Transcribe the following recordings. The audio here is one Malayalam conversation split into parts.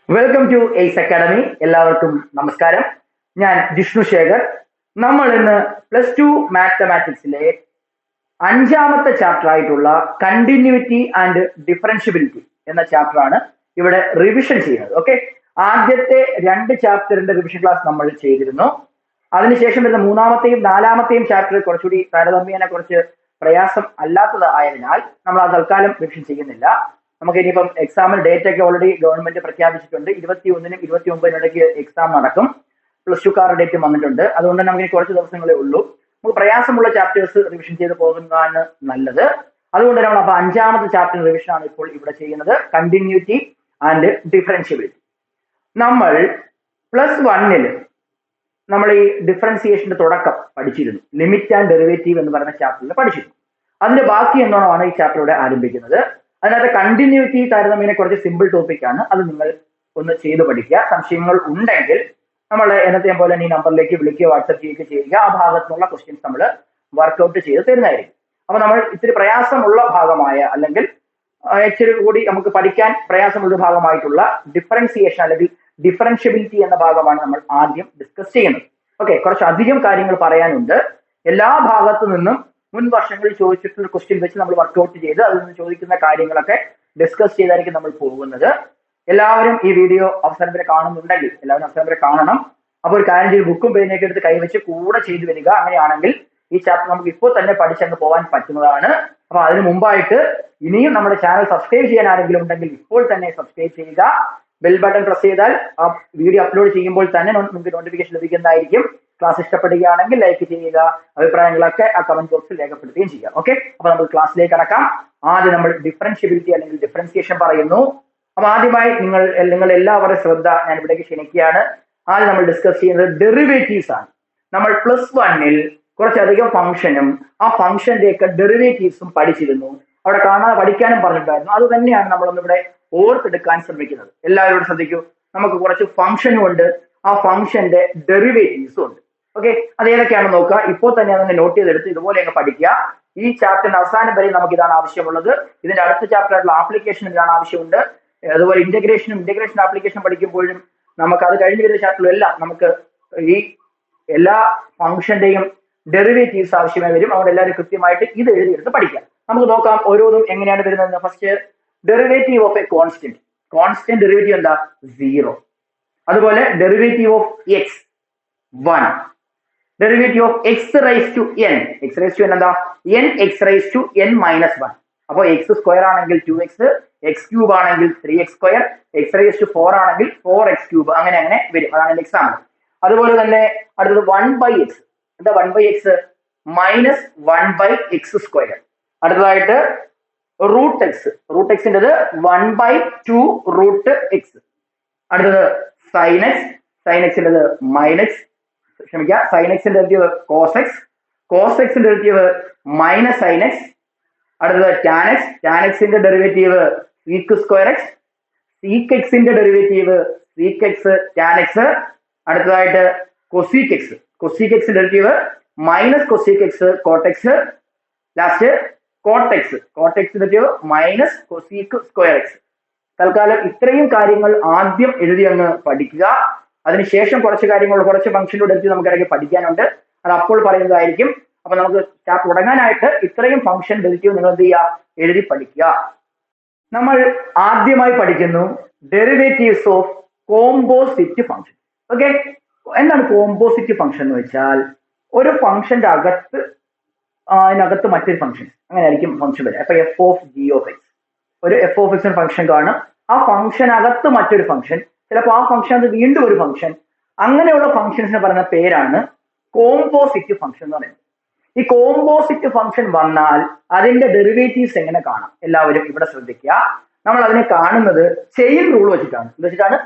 Welcome to ace academy. എല്ലാവർക്കും നമസ്കാരം. ഞാൻ ജിഷ്ണു ശേഖർ. നമ്മൾ ഇന്ന് +2 മാത്തമാറ്റിക്സിലെ 5ാമത്തെ ചാപ്റ്റർ ആയിട്ടുള്ള കണ്ടിന്യൂറ്റി ആൻഡ് ഡിഫറൻഷ്യബിലിറ്റി എന്ന ചാപ്റ്റർ ആണ് ഇവിടെ റിവിഷൻ ചെയ്യുന്നത്. ഓക്കെ, ആദ്യത്തെ 2 ചാപ്റ്ററിന്റെ റിവിഷൻ ക്ലാസ് നമ്മൾ ചെയ്തിരുന്നു. അതിനുശേഷം വരുന്ന 3ാമത്തെയും 4ാമത്തെയും ചാപ്റ്റർ കുറച്ചുകൂടി താരതമ്യേന കുറച്ച് പ്രയാസം അല്ലാത്തത് ആയതിനാൽ നമ്മൾ അത് തൽക്കാലം റിവിഷൻ ചെയ്യുന്നില്ല. നമുക്ക് ഇനിയിപ്പം എക്സാമിൽ ഡേറ്റ് ഒക്കെ ഓൾറെഡി ഗവൺമെന്റ് പ്രഖ്യാപിച്ചിട്ടുണ്ട്. 21-നും 29-നും ഇടയ്ക്ക് എക്സാം നടക്കും. +2 ഡേറ്റ് വന്നിട്ടുണ്ട്. അതുകൊണ്ട് നമുക്ക് കുറച്ച് ദിവസങ്ങളേ ഉള്ളൂ. നമുക്ക് പ്രയാസമുള്ള ചാപ്റ്റേഴ്സ് റിവിഷൻ ചെയ്ത് പോകുന്നതാണ് നല്ലത്. അതുകൊണ്ട് നമ്മൾ അപ്പൊ 5ാമത്തെ ചാപ്റ്റർ റിവിഷൻ ആണ് ഇപ്പോൾ ഇവിടെ ചെയ്യുന്നത്, കണ്ടിന്യൂറ്റി ആൻഡ് ഡിഫറൻഷ്യബിലിറ്റി. നമ്മൾ +1-ൽ നമ്മൾ ഈ ഡിഫറൻസിയേഷന്റെ തുടക്കം പഠിച്ചിരുന്നു. ലിമിറ്റ് ആൻഡ് ഡെറിവേറ്റീവ് എന്ന് പറയുന്ന ചാപ്റ്ററിൽ പഠിച്ചിരുന്നു. അതിന്റെ ബാക്കി എന്നോണമാണ് ഈ ചാപ്റ്റർ ഇവിടെ ആരംഭിക്കുന്നത്. അതിനകത്ത് കണ്ടിന്യൂറ്റി താരതമ്യേന കുറച്ച് സിമ്പിൾ ടോപ്പിക് ആണ്. അത് നിങ്ങൾ ഒന്ന് ചെയ്ത് പഠിക്കുക. സംശയങ്ങൾ ഉണ്ടെങ്കിൽ നമ്മൾ എന്നത്തെയും പോലെ ഈ നമ്പറിലേക്ക് വിളിക്കുകയോ വാട്സപ്പ് ചെയ്യുകയോ ചെയ്യുക. ആ ഭാഗത്തുനിന്നുള്ള ക്വസ്റ്റ്യൻസ് നമ്മൾ വർക്ക്ഔട്ട് ചെയ്ത് തരുന്നതായിരിക്കും. അപ്പൊ നമ്മൾ ഇത്തിരി പ്രയാസമുള്ള ഭാഗമായ അല്ലെങ്കിൽ ഇച്ചിരി കൂടി നമുക്ക് പഠിക്കാൻ പ്രയാസമുള്ള ഭാഗമായിട്ടുള്ള ഡിഫറൻസിയേഷൻ അല്ലെങ്കിൽ ഡിഫറൻഷ്യബിലിറ്റി എന്ന ഭാഗമാണ് നമ്മൾ ആദ്യം ഡിസ്കസ് ചെയ്യുന്നത്. ഓക്കെ, കുറച്ചധികം കാര്യങ്ങൾ പറയാനുണ്ട്. എല്ലാ ഭാഗത്തു നിന്നും മുൻ വർഷങ്ങളിൽ ചോദിച്ചിട്ടുള്ള ക്വസ്റ്റ്യൻ വെച്ച് നമ്മൾ വർക്ക്ഔട്ട് ചെയ്ത് അതിൽ നിന്ന് ചോദിക്കുന്ന കാര്യങ്ങളൊക്കെ ഡിസ്കസ് ചെയ്തായിരിക്കും നമ്മൾ പോകുന്നത്. എല്ലാവരും ഈ വീഡിയോ അവസാനം വരെ കാണുന്നുണ്ടെങ്കിൽ എല്ലാവരും അവസാനം വരെ കാണണം. അപ്പോൾ ഒരു കാര്യം ചെയ്ത് ബുക്കും പേനയൊക്കെ എടുത്ത് കൈവച്ച് കൂടെ ചെയ്തു വരിക. അങ്ങനെയാണെങ്കിൽ ഈ ചാപ്റ്റർ നമുക്ക് ഇപ്പോൾ തന്നെ പഠിച്ചങ്ങ് പോകാൻ പറ്റുന്നതാണ്. അപ്പൊ അതിന് മുമ്പായിട്ട് ഇനിയും നമ്മുടെ ചാനൽ സബ്സ്ക്രൈബ് ചെയ്യാൻ ആരെങ്കിലും ഉണ്ടെങ്കിൽ ഇപ്പോൾ തന്നെ സബ്സ്ക്രൈബ് ചെയ്യുക. ബെൽ ബട്ടൺ പ്രസ് ചെയ്താൽ ആ വീഡിയോ അപ്ലോഡ് ചെയ്യുമ്പോൾ തന്നെ നിങ്ങൾക്ക് നോട്ടിഫിക്കേഷൻ ലഭിക്കുന്നതായിരിക്കും. ക്ലാസ് ഇഷ്ടപ്പെടുകയാണെങ്കിൽ ലൈക്ക് ചെയ്യുക. അഭിപ്രായങ്ങളൊക്കെ ആ കമന്റ് ബോക്സിൽ രേഖപ്പെടുത്തുകയും ചെയ്യുക. ഓക്കെ, അപ്പൊ നമുക്ക് ക്ലാസ്സിലേക്ക് കടക്കാം. ആദ്യം നമ്മൾ ഡിഫറൻഷ്യബിലിറ്റി അല്ലെങ്കിൽ ഡിഫറൻസിയേഷൻ പറയുന്നു. അപ്പൊ ആദ്യമായി നിങ്ങൾ എല്ലാവരുടെ ശ്രദ്ധ ഞാൻ ഇവിടേക്ക് ക്ഷണിക്കുകയാണ്. ആദ്യം നമ്മൾ ഡിസ്കസ് ചെയ്യുന്നത് ഡെറിവേറ്റീവ്സ് ആണ്. നമ്മൾ +1-ൽ കുറച്ചധികം ഫംഗ്ഷനും ആ ഫംഗ്ഷന്റെ ഒക്കെ ഡെറിവേറ്റീവ്സും പഠിച്ചിരുന്നു. അവിടെ പഠിക്കാനും പറഞ്ഞിട്ടുണ്ടായിരുന്നു. അത് തന്നെയാണ് നമ്മളൊന്നിവിടെ ഓർത്തെടുക്കാൻ ശ്രമിക്കുന്നത്. എല്ലാവരും ശ്രദ്ധിക്കൂ. നമുക്ക് കുറച്ച് ഫംഗ്ഷനും ഉണ്ട്, ആ ഫംഗ്ഷന്റെ ഡെറിവേറ്റീവ്സും ഉണ്ട്. ഓക്കെ, അത് ഏതൊക്കെയാണെന്ന് നോക്കുക. ഇപ്പോൾ തന്നെ അതങ്ങ് നോട്ട് ചെയ്തെടുത്ത് ഇതുപോലെ അങ്ങ് പഠിക്കുക. ഈ ചാപ്റ്ററിന് അവസാനം വരെ നമുക്ക് ഇതാണ് ആവശ്യമുള്ളത്. ഇതിന്റെ അടുത്ത ചാപ്റ്റർ ആയിട്ടുള്ള ആപ്ലിക്കേഷൻ ഇതാണ് ആവശ്യമുണ്ട്. അതുപോലെ ഇന്റഗ്രേഷൻ ആപ്ലിക്കേഷൻ പഠിക്കുമ്പോഴും നമുക്ക് അത് കഴിഞ്ഞ് വരുന്ന ചാപ്റ്ററിലും എല്ലാം നമുക്ക് ഈ എല്ലാ ഫംഗ്ഷന്റെയും ഡെറിവേറ്റീവ്സ് ആവശ്യമായി വരും. അതുകൊണ്ട് എല്ലാവരും കൃത്യമായിട്ട് ഇത് എഴുതിയെടുത്ത് പഠിക്കാം. നമുക്ക് നോക്കാം ഓരോന്നും എങ്ങനെയാണ് വരുന്നത്. First, derivative of a constant derivative എന്താ? 0. അതുപോലെ derivative of x 1. Derivative of x raise to n എന്താ? n(x)(n-1). അപ്പൊ x² ആണെങ്കിൽ 2x, x³ ആണെങ്കിൽ 3x², x⁻⁴ ആണെങ്കിൽ 4x³ അങ്ങനെ വരും. അതാണ് എക്സാമ്പിൾ. അതുപോലെ തന്നെ അടുത്തത് 1/x. എന്താ 1/x? -1/x². അടുത്തതായിട്ട് √x. √x(1/2√x). അടുത്തത് sin x. sin x-ൻ്റെത് sin x-ന്റെ ഡെറിവേറ്റീവ് cos x-ന്റെ ഡെറിവേറ്റീവ് -sin x. അടുത്തത് tan x. tan x-ന്റെ ഡെറിവേറ്റീവ് sec²x. sec x-ന്റെ derivative sec x tan x. അടുത്തതായിട്ട് cosec x. cosec x-ന്റെ derivative -cosec x cot x. Last cot x. cot x-ന്റെ ഡെറിവേറ്റീവ് -cosec²x. തൽക്കാലം ഇത്രയും കാര്യങ്ങൾ ആദ്യം എഴുതി അങ്ങ് പഠിക്കുക. അതിനുശേഷം കുറച്ച് ഫംഗ്ഷൻ്റെ ഡെറിവേറ്റീവ് നമുക്ക് ഇടയ്ക്ക് പഠിക്കാനുണ്ട്. അത് അപ്പോൾ പറയുന്നതായിരിക്കും. അപ്പൊ നമുക്ക് ചാപ്റ്റർ തുടങ്ങാനായിട്ട് ഇത്രയും ഫംഗ്ഷൻ ഡെറിവേറ്റീവ് നിങ്ങൾ എന്ത് ചെയ്യുക? എഴുതി പഠിക്കുക. നമ്മൾ ആദ്യമായി പഠിക്കുന്നു derivatives of composite function. Okay, എന്താണ് കോമ്പോസിറ്റ് ഫംഗ്ഷൻ എന്ന് വെച്ചാൽ ഒരു ഫംഗ്ഷന്റെ അതിനകത്ത് മറ്റൊരു ഫംഗ്ഷൻ, അങ്ങനെ ആയിരിക്കും ഫംഗ്ഷൻ വരിക. അപ്പൊ f(g)(x) ഒരു f(x) ഫംഗ്ഷൻ കാണും. ആ ഫംഗ്ഷനകത്ത് മറ്റൊരു ഫംഗ്ഷൻ, ചിലപ്പോൾ ആ ഫംഗ്ഷൻ അത് വീണ്ടും ഒരു ഫംഗ്ഷൻ. അങ്ങനെയുള്ള ഫംഗ്ഷൻസിന് പറയുന്ന പേരാണ് കോമ്പോസിറ്റ് ഫംഗ്ഷൻ എന്ന് പറയുന്നത്. ഈ കോമ്പോസിറ്റ് ഫംഗ്ഷൻ വന്നാൽ അതിന്റെ ഡെറിവേറ്റീവ്സ് എങ്ങനെ കാണാം? എല്ലാവരും ഇവിടെ ശ്രദ്ധിക്കുക. നമ്മൾ അതിനെ കാണുന്നത് ചെയിൻ റൂൾ വെച്ചിട്ടാണ്. എന്ന് വെച്ചിട്ടാണ്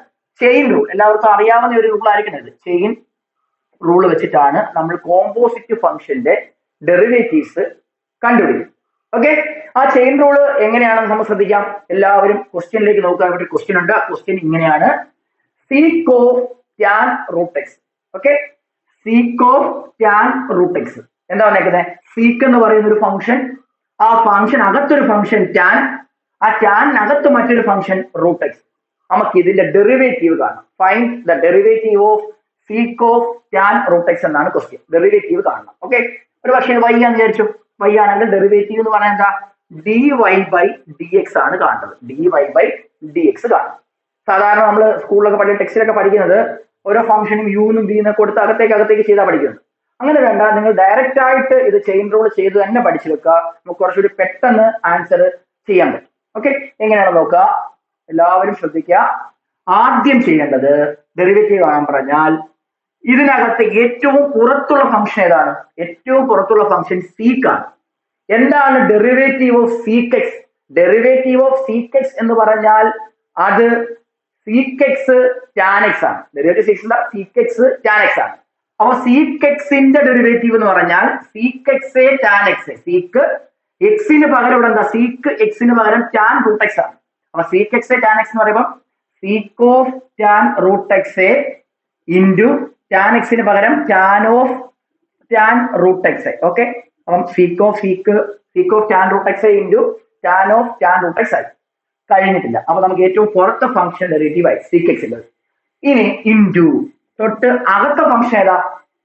ചെയിൻ റൂൾ. എല്ലാവർക്കും അറിയാവുന്ന ഒരു റൂൾ ആയിരിക്കുന്നത്. ചെയിൻ റൂൾ വെച്ചിട്ടാണ് നമ്മൾ കോമ്പോസിറ്റ് ഫംഗ്ഷന്റെ ഡെറിവേറ്റീവ്സ് കണ്ടുപിടിക്കും. ഓക്കെ, ആ ചെയിൻ റൂള് എങ്ങനെയാണെന്ന് നമ്മൾ ശ്രദ്ധിക്കാം. എല്ലാവരും ക്വസ്റ്റ്യനിലേക്ക് നോക്കാൻ വേണ്ടി ക്വസ്റ്റ്യൻ ഉണ്ട്. ആ ക്വസ്റ്റ്യൻ ഇങ്ങനെയാണ്: sec of tan √x. Okay, sec of tan √x എന്താ പറഞ്ഞേക്കുന്നത്? sec എന്ന് പറയുന്ന ഒരു ഫംഗ്ഷൻ, ആ ഫംഗ്ഷൻ അകത്തൊരു ഫംഗ്ഷൻ tan, ആ ടാനകത്ത് മറ്റൊരു ഫംഗ്ഷൻ √x. നമുക്ക് ഇതിന്റെ ഡെറിവേറ്റീവ് കാണണം. Find the derivative of sec of tan root x എന്നാണ് ക്വസ്റ്റ്യൻ. ഡെറിവേറ്റീവ് കാണണം. ഓക്കെ, ഒരു പക്ഷേ y ആണെന്ന് വിചാരിച്ചു. y ആണെങ്കിൽ ഡെറിവേറ്റീവ് എന്ന് പറഞ്ഞാൽ എന്താ, dy/dx ആണ് കാണുന്നത്. dy/dx കാണണം. സാധാരണ നമ്മൾ സ്കൂളിലൊക്കെ പഠിക്കുന്ന ടെക്സ്റ്റിലൊക്കെ പഠിക്കുന്നത് ഓരോ ഫംഗ്ഷനും യുന്നും ബി എന്നൊക്കെ കൊടുത്ത് അകത്തേക്ക് ചെയ്താൽ പഠിക്കുന്നത്. അങ്ങനെ വേണ്ട, നിങ്ങൾ ഡയറക്റ്റ് ആയിട്ട് ഇത് ചെയിൻ റൂൾ ചെയ്ത് തന്നെ പഠിച്ചെടുക്കുക. നമുക്ക് കുറച്ചുകൂടി പെട്ടെന്ന് ആൻസർ ചെയ്യാൻ പറ്റും. ഓക്കെ, എങ്ങനെയാണെന്ന് നോക്കുക, എല്ലാവരും ശ്രദ്ധിക്കുക. ആദ്യം ചെയ്യേണ്ടത് ഡെറിവേറ്റീവ് കാണാൻ പറഞ്ഞാൽ ഇതിനകത്ത് ഏറ്റവും പുറത്തുള്ള ഫംഗ്ഷൻ ഏതാണ്? ഏറ്റവും പുറത്തുള്ള ഫംഗ്ഷൻ സീക്ക് ആണ്. എന്താണ് derivative of seek X? Derivative of seek X എന്ന് പറഞ്ഞാൽ അത് സീക്ക് എക്സ് ടാൻ എക്സ് ആണ്. Derivative seek X tan x ആണ്. അപ്പൊ സീക്ക് എക്സിന്റെ ഡെറിവേറ്റീവ് എന്ന് പറഞ്ഞാൽ seek X tan X. Seek എക്സിന് പകരം ഇവിടെ എന്താ, സീക്ക് എക്സിന് പകരം ടാൻ റൂട്ട് എക്സ് ആണ്. അപ്പൊ സീക്ക് എക്സ് ടാൻ എക്സ് എന്ന് പറയുമ്പോൾ sec of tan root x into tan എക്സിന് പകരം tan of tan root x. Okay, അപ്പം sec of tan root x into tan of tan root x ആയി. കഴിഞ്ഞിട്ടില്ല. അപ്പൊ നമുക്ക് ഏറ്റവും പുറത്തെ ഫംഗ്ഷൻ ഡെറിവേറ്റീവ് ആയി സീക്ക് എക്സിന്റെ. ഇനി ഇൻറ്റു തൊട്ട് അകത്ത ഫംഗ്ഷൻ ഏതാ,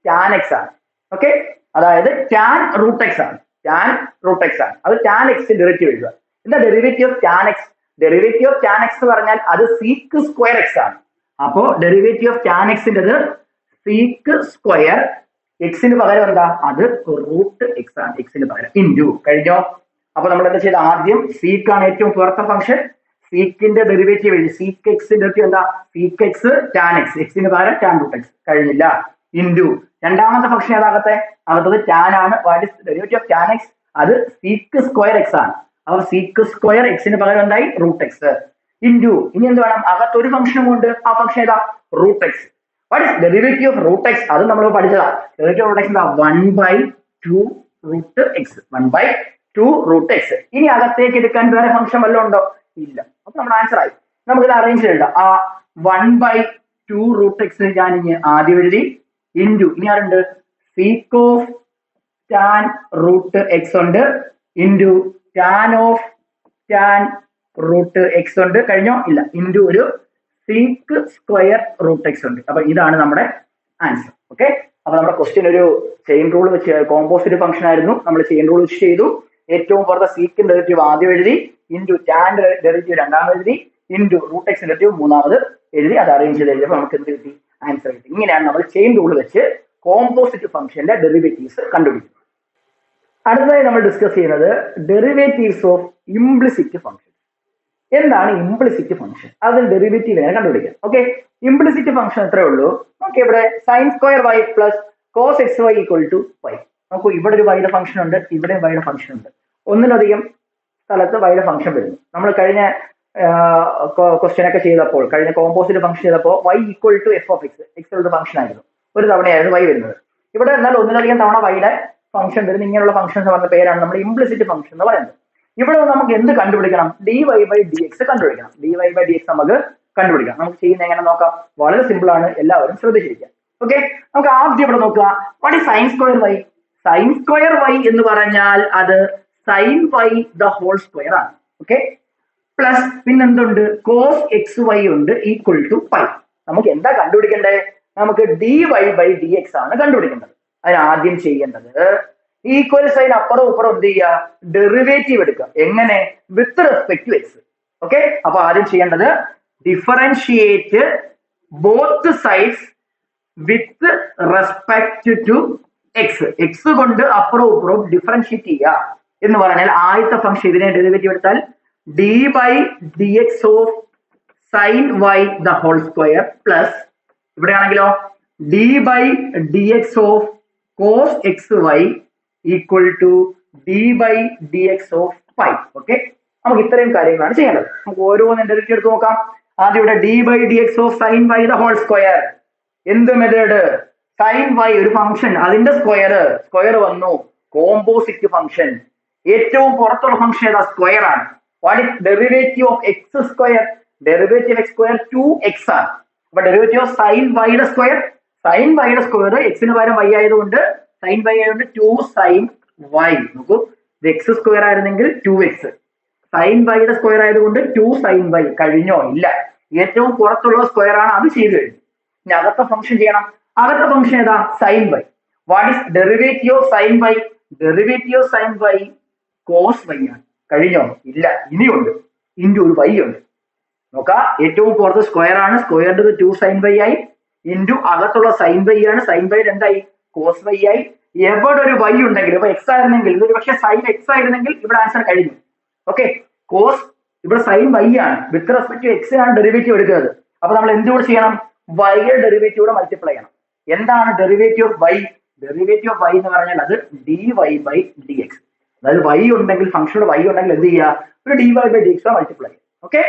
ടാൻ എക്സ് ആണ്. ഓക്കെ, അതായത് ടാൻ റൂട്ട് എക്സ് ആണ്. ടാൻ റൂട്ട് എക്സ് ആണ്. അത് ടാൻ എക്സ് ഡെറിവേറ്റീവ് എഴുതുക. എന്താ derivative of tan x? Derivative of tan x പറഞ്ഞാൽ അത് സീക്ക് സ്ക്വയർ എക്സ് ആണ്. അപ്പോ ഡെറിവേറ്റീവ് ഓഫ് ടാൻ എക്സിൻ്റെത് സീക്ക് സ്ക്വയർ എക്സിന് പകരം എന്താ, അത് റൂട്ട് എക്സ് ആണ്. എക്സിന് പകരം ഇൻറ്റു. കഴിഞ്ഞോ? അപ്പൊ നമ്മൾ എന്താ ചെയ്ത്, ആദ്യം സീക്ക് ആണ് ഏറ്റവും പുറത്തെ ഫംഗ്ഷൻ. സീക്കിന്റെ ഡെറിവേറ്റീവ് എഴുതി. സീക്ക് എക്സിന്റെ എന്താ, സീക്ക് എക്സ് ടാൻ എക്സ്. എക്സിന് പകരം ടാൻ റൂട്ട് എക്സ്. കഴിഞ്ഞില്ല. ഇൻറ്റു രണ്ടാമത്തെ ഫംഗ്ഷൻ ഏതാകത്തെ, അകത്തത് ടാൻ ആണ്. What is derivative of tan X? അത് സീക്ക് സ്ക്വയർ എക്സ് ആണ്. അപ്പൊ സീക്ക് സ്ക്വയർ എക്സിന് പകരം എന്തായി, റൂട്ട് എക്സ്. ഇൻറ്റു ഇനി എന്ത് വേണം, അകത്തൊരു ഫംഗ്ഷനും കൊണ്ട്. ആ ഫംഗ്ഷൻ ഏതാ, root x. What is derivative of root x? അത് നമ്മൾ പഠിച്ചതാ. ഡെറിവേറ്റീവ് ഓഫ് റൂട്ട് എക്സ് എന്താ, 1/2 റൂട്ട് എക്സ്. 1/2 root X. ഇനി അകത്തേക്ക് എടുക്കാൻ വേറെ ഫംഗ്ഷൻ വല്ലതും ഉണ്ടോ? ഇല്ല. അപ്പൊ നമ്മുടെ ആൻസർ ആയി. നമുക്കിത് അറേഞ്ച് ചെയ്യണ്ട. ആ 1/2 റൂട്ട് എക്സ് ഞാൻ ഇനി ആദ്യം എഴുതി. ഇൻറ്റു ഇനി ആരുണ്ട്, sec of tan root x ഉണ്ട്. Into tan of tan root x ഉണ്ട്. കഴിഞ്ഞോ? ഇല്ല. ഇൻറ്റു ഒരു സീക്ക് സ്ക്വയർ റൂട്ട് എക്സ് ഉണ്ട്. അപ്പൊ ഇതാണ് നമ്മുടെ ആൻസർ. ഓക്കെ, അപ്പൊ നമ്മുടെ ക്വസ്റ്റ്യൻ ഒരു ചെയിൻ റൂൾ വെച്ച് കോമ്പോസിറ്റ് ഫംഗ്ഷൻ ആയിരുന്നു. നമ്മൾ ചെയിൻ റൂൾ വെച്ച് ചെയ്തു. ഏറ്റവും പുറത്തെ സീക്കിന്റെ ഡെറിവേറ്റീവ് ആദ്യം എഴുതി. ഇൻറ്റു ടാൻ ഡെറിവേറ്റീവ് രണ്ടാമത് എഴുതി. ഇൻറ്റു റൂട്ട് എക്സ് ഡെറിവേറ്റീവ് മൂന്നാമത് എഴുതി. അത് അറേഞ്ച് ചെയ്ത് എഴുതിയപ്പോൾ നമുക്ക് എന്ത് കിട്ടി, ആൻസർ കിട്ടി. ഇങ്ങനെയാണ് നമ്മൾ ചെയിൻ റൂൾ വെച്ച് കോമ്പോസിറ്റ് ഫംഗ്ഷന്റെ ഡെറിവേറ്റീവ്സ് കണ്ടുപിടിക്കുന്നത്. അടുത്തതായി നമ്മൾ ഡിസ്കസ് ചെയ്യുന്നത് ഡെറിവേറ്റീവ്സ് ഓഫ് ഇംപ്ലിസിറ്റ് ഫംഗ്ഷൻ. എന്താണ് ഇംപ്ലിസിറ്റ് ഫംഗ്ഷൻ? അതിന് ഡെറിവേറ്റീവ് എങ്ങനെ കണ്ടുപിടിക്കാം? ഓക്കെ, ഇംപ്ലിസിറ്റ് ഫംഗ്ഷൻ എത്രയേ ഉള്ളൂ. ഓക്കെ, ഇവിടെ sine square y plus cos x y equal to y. നോക്കൂ, ഇവിടെ ഒരു വൈയുടെ ഫംഗ്ഷൻ ഉണ്ട്, ഇവിടെ വൈയുടെ ഫംഗ്ഷൻ ഉണ്ട്. ഒന്നിലധികം സ്ഥലത്ത് വൈയുടെ ഫംഗ്ഷൻ വരുന്നു. നമ്മൾ കഴിഞ്ഞ ക്വസ്റ്റ്യൻ ഒക്കെ ചെയ്തപ്പോൾ, കഴിഞ്ഞ കോമ്പോസിറ്റ് ഫംഗ്ഷൻ ചെയ്തപ്പോൾ y equal to F of x, x ഉള്ള ഫംഗ്ഷൻ ആയിരുന്നു. ഒരു തവണയായിരുന്നു വൈ വരുന്നത്. ഇവിടെ എന്നാൽ ഒന്നിലധികം തവണ വൈയുടെ ഫംഗ്ഷൻ വരുന്നത്. ഇങ്ങനെയുള്ള ഫംഗ്ഷൻസ് പറഞ്ഞ പേരാണ് നമ്മൾ ഇംപ്ലിസിറ്റ് ഫംഗ്ഷൻ എന്ന് പറയുന്നത്. ഇവിടെ നമുക്ക് എന്ത് കണ്ടുപിടിക്കണം? dy/dx കണ്ടുപിടിക്കണം. dy/dx നമുക്ക് കണ്ടുപിടിക്കാം. നമുക്ക് ചെയ്യുന്ന എങ്ങനെ നോക്കാം? വളരെ സിമ്പിൾ ആണ്, എല്ലാവരും ശ്രദ്ധിച്ചിരിക്കുക. ഓക്കെ, നമുക്ക് ആദ്യം ഇവിടെ നോക്കുക. What is sine square y? Sine square y എന്ന് പറഞ്ഞാൽ അത് sine y the whole square ആണ്. ഓക്കെ, പ്ലസ് പിന്നെന്തുണ്ട്, കോസ് എക്സ് വൈ ഉണ്ട് ഈക്വൽ ടു പൈ. നമുക്ക് എന്താ കണ്ടുപിടിക്കേണ്ടത്? നമുക്ക് dy/dx ആണ് കണ്ടുപിടിക്കേണ്ടത്. അതിന് ആദ്യം ചെയ്യേണ്ടത് ഈക്വൽ സൈൻ അപ്പുറം ഇപ്പുറം എന്ത് ചെയ്യുക, ഡെറിവേറ്റീവ് എടുക്കുക. എങ്ങനെ? With respect to x. Okay, അപ്പൊ ആദ്യം ചെയ്യേണ്ടത് differentiate both sides with respect to x. X കൊണ്ട് അപ്പുറവും ഇപ്പുറവും ഡിഫറൻഷിയേറ്റ് ചെയ്യുക എന്ന് പറഞ്ഞാൽ ആദ്യത്തെ ഫംഗ്ഷൻ ഇതിനെ ഡെറിവേറ്റീവ് എടുത്താൽ d/dx of sine y the whole square plus ഇവിടെയാണെങ്കിലോ d/dx of cos x y equal to d/dx of pi. Okay, നമുക്ക് ഇത്രയും കാര്യങ്ങളാണ് ചെയ്യേണ്ടത്. നമുക്ക് ഓരോന്നും ഡെറിവേറ്റീവ് എടുത്ത് നോക്കാം. ആദ്യം ഇവിടെ d/dx of sine y the whole square. എന്ത് മെത്തേഡ്? സൈൻ വൈ ഒരു ഫംഗ്ഷൻ, അതിന്റെ സ്ക്വയർ വന്നു. Composite function. ഏറ്റവും പുറത്തുള്ള ഫംഗ്ഷൻ ഏതാ? സ്ക്വയർ ആണ്. What is derivative of x square? Derivative x square 2x ആണ്. അപ്പൊ ഡെറിവേറ്റീവ് ഓഫ് സൈൻ വൈയുടെ സ്ക്വയർ, സൈൻ വൈയുടെ സ്ക്വയർ എക്സിന് പകരം വൈ ആയതുകൊണ്ട് സൈൻ വൈ ആയതുകൊണ്ട് 2 സൈൻ വൈ. നോക്കൂ, ഇത് എക്സ് സ്ക്വയർ ആയിരുന്നെങ്കിൽ 2x, സൈൻ വൈയുടെ സ്ക്വയർ ആയതുകൊണ്ട് 2 സൈൻ വൈ. കഴിഞ്ഞോ? ഇല്ല. ഏറ്റവും പുറത്തുള്ള സ്ക്വയർ ആണ്, അത് ചെയ്തു കഴിഞ്ഞു. ഇനി അകത്തെ ഫംഗ്ഷൻ ചെയ്യണം. അകത്തെ ഫംഗ്ഷൻ ഏതാ? Sine y. What is derivative of sine y? Derivative of sine by cos y ആണ്. കഴിഞ്ഞോ? ഇല്ല, ഇനിയുണ്ട്. ഇൻറ്റു ഒരു y ഉണ്ട്. നോക്കാം, ഏറ്റവും പുറത്ത് സ്ക്വയർ ആണ്, സ്ക്വയർഡ് 2 സൈൻ ബൈ ആയി, ഇൻറ്റു അകത്തുള്ള സൈൻ ബൈ ആണ്, സൈൻ ബൈ എന്തായി? കോസ് ബൈ ആയി. എവിടെ ഒരു y ഉണ്ടെങ്കിൽ, ഇപ്പൊ എക്സ് ആയിരുന്നെങ്കിൽ, ഇതൊരു പക്ഷേ സൈൻ എക്സ് ആയിരുന്നെങ്കിൽ ഇവിടെ ആൻസർ കഴിഞ്ഞു. ഓക്കെ, കോസ് ഇവിടെ സൈൻ y ആണ്, വിത്ത് റെസ്പെക്ട് ടു എക്സ് ആണ് ഡെറിവേറ്റീവ് എടുക്കുന്നത്. അപ്പൊ നമ്മൾ എന്തുകൂടെ ചെയ്യണം? y യുടെ ഡെറിവേറ്റീവ് കൂടെ മൾട്ടിപ്ലൈ ചെയ്യണം. എന്താണ് derivative of y? Derivative of y എന്ന് പറഞ്ഞാൽ അത് dy ബൈ dx. അതായത് y ഉണ്ടെങ്കിൽ, ഫംഗ്ഷനോട് y ഉണ്ടെങ്കിൽ എന്ത് ചെയ്യുക? ഒരു dy ബൈ dx മൾട്ടിപ്ലൈ ചെയ്യും. ഓക്കെ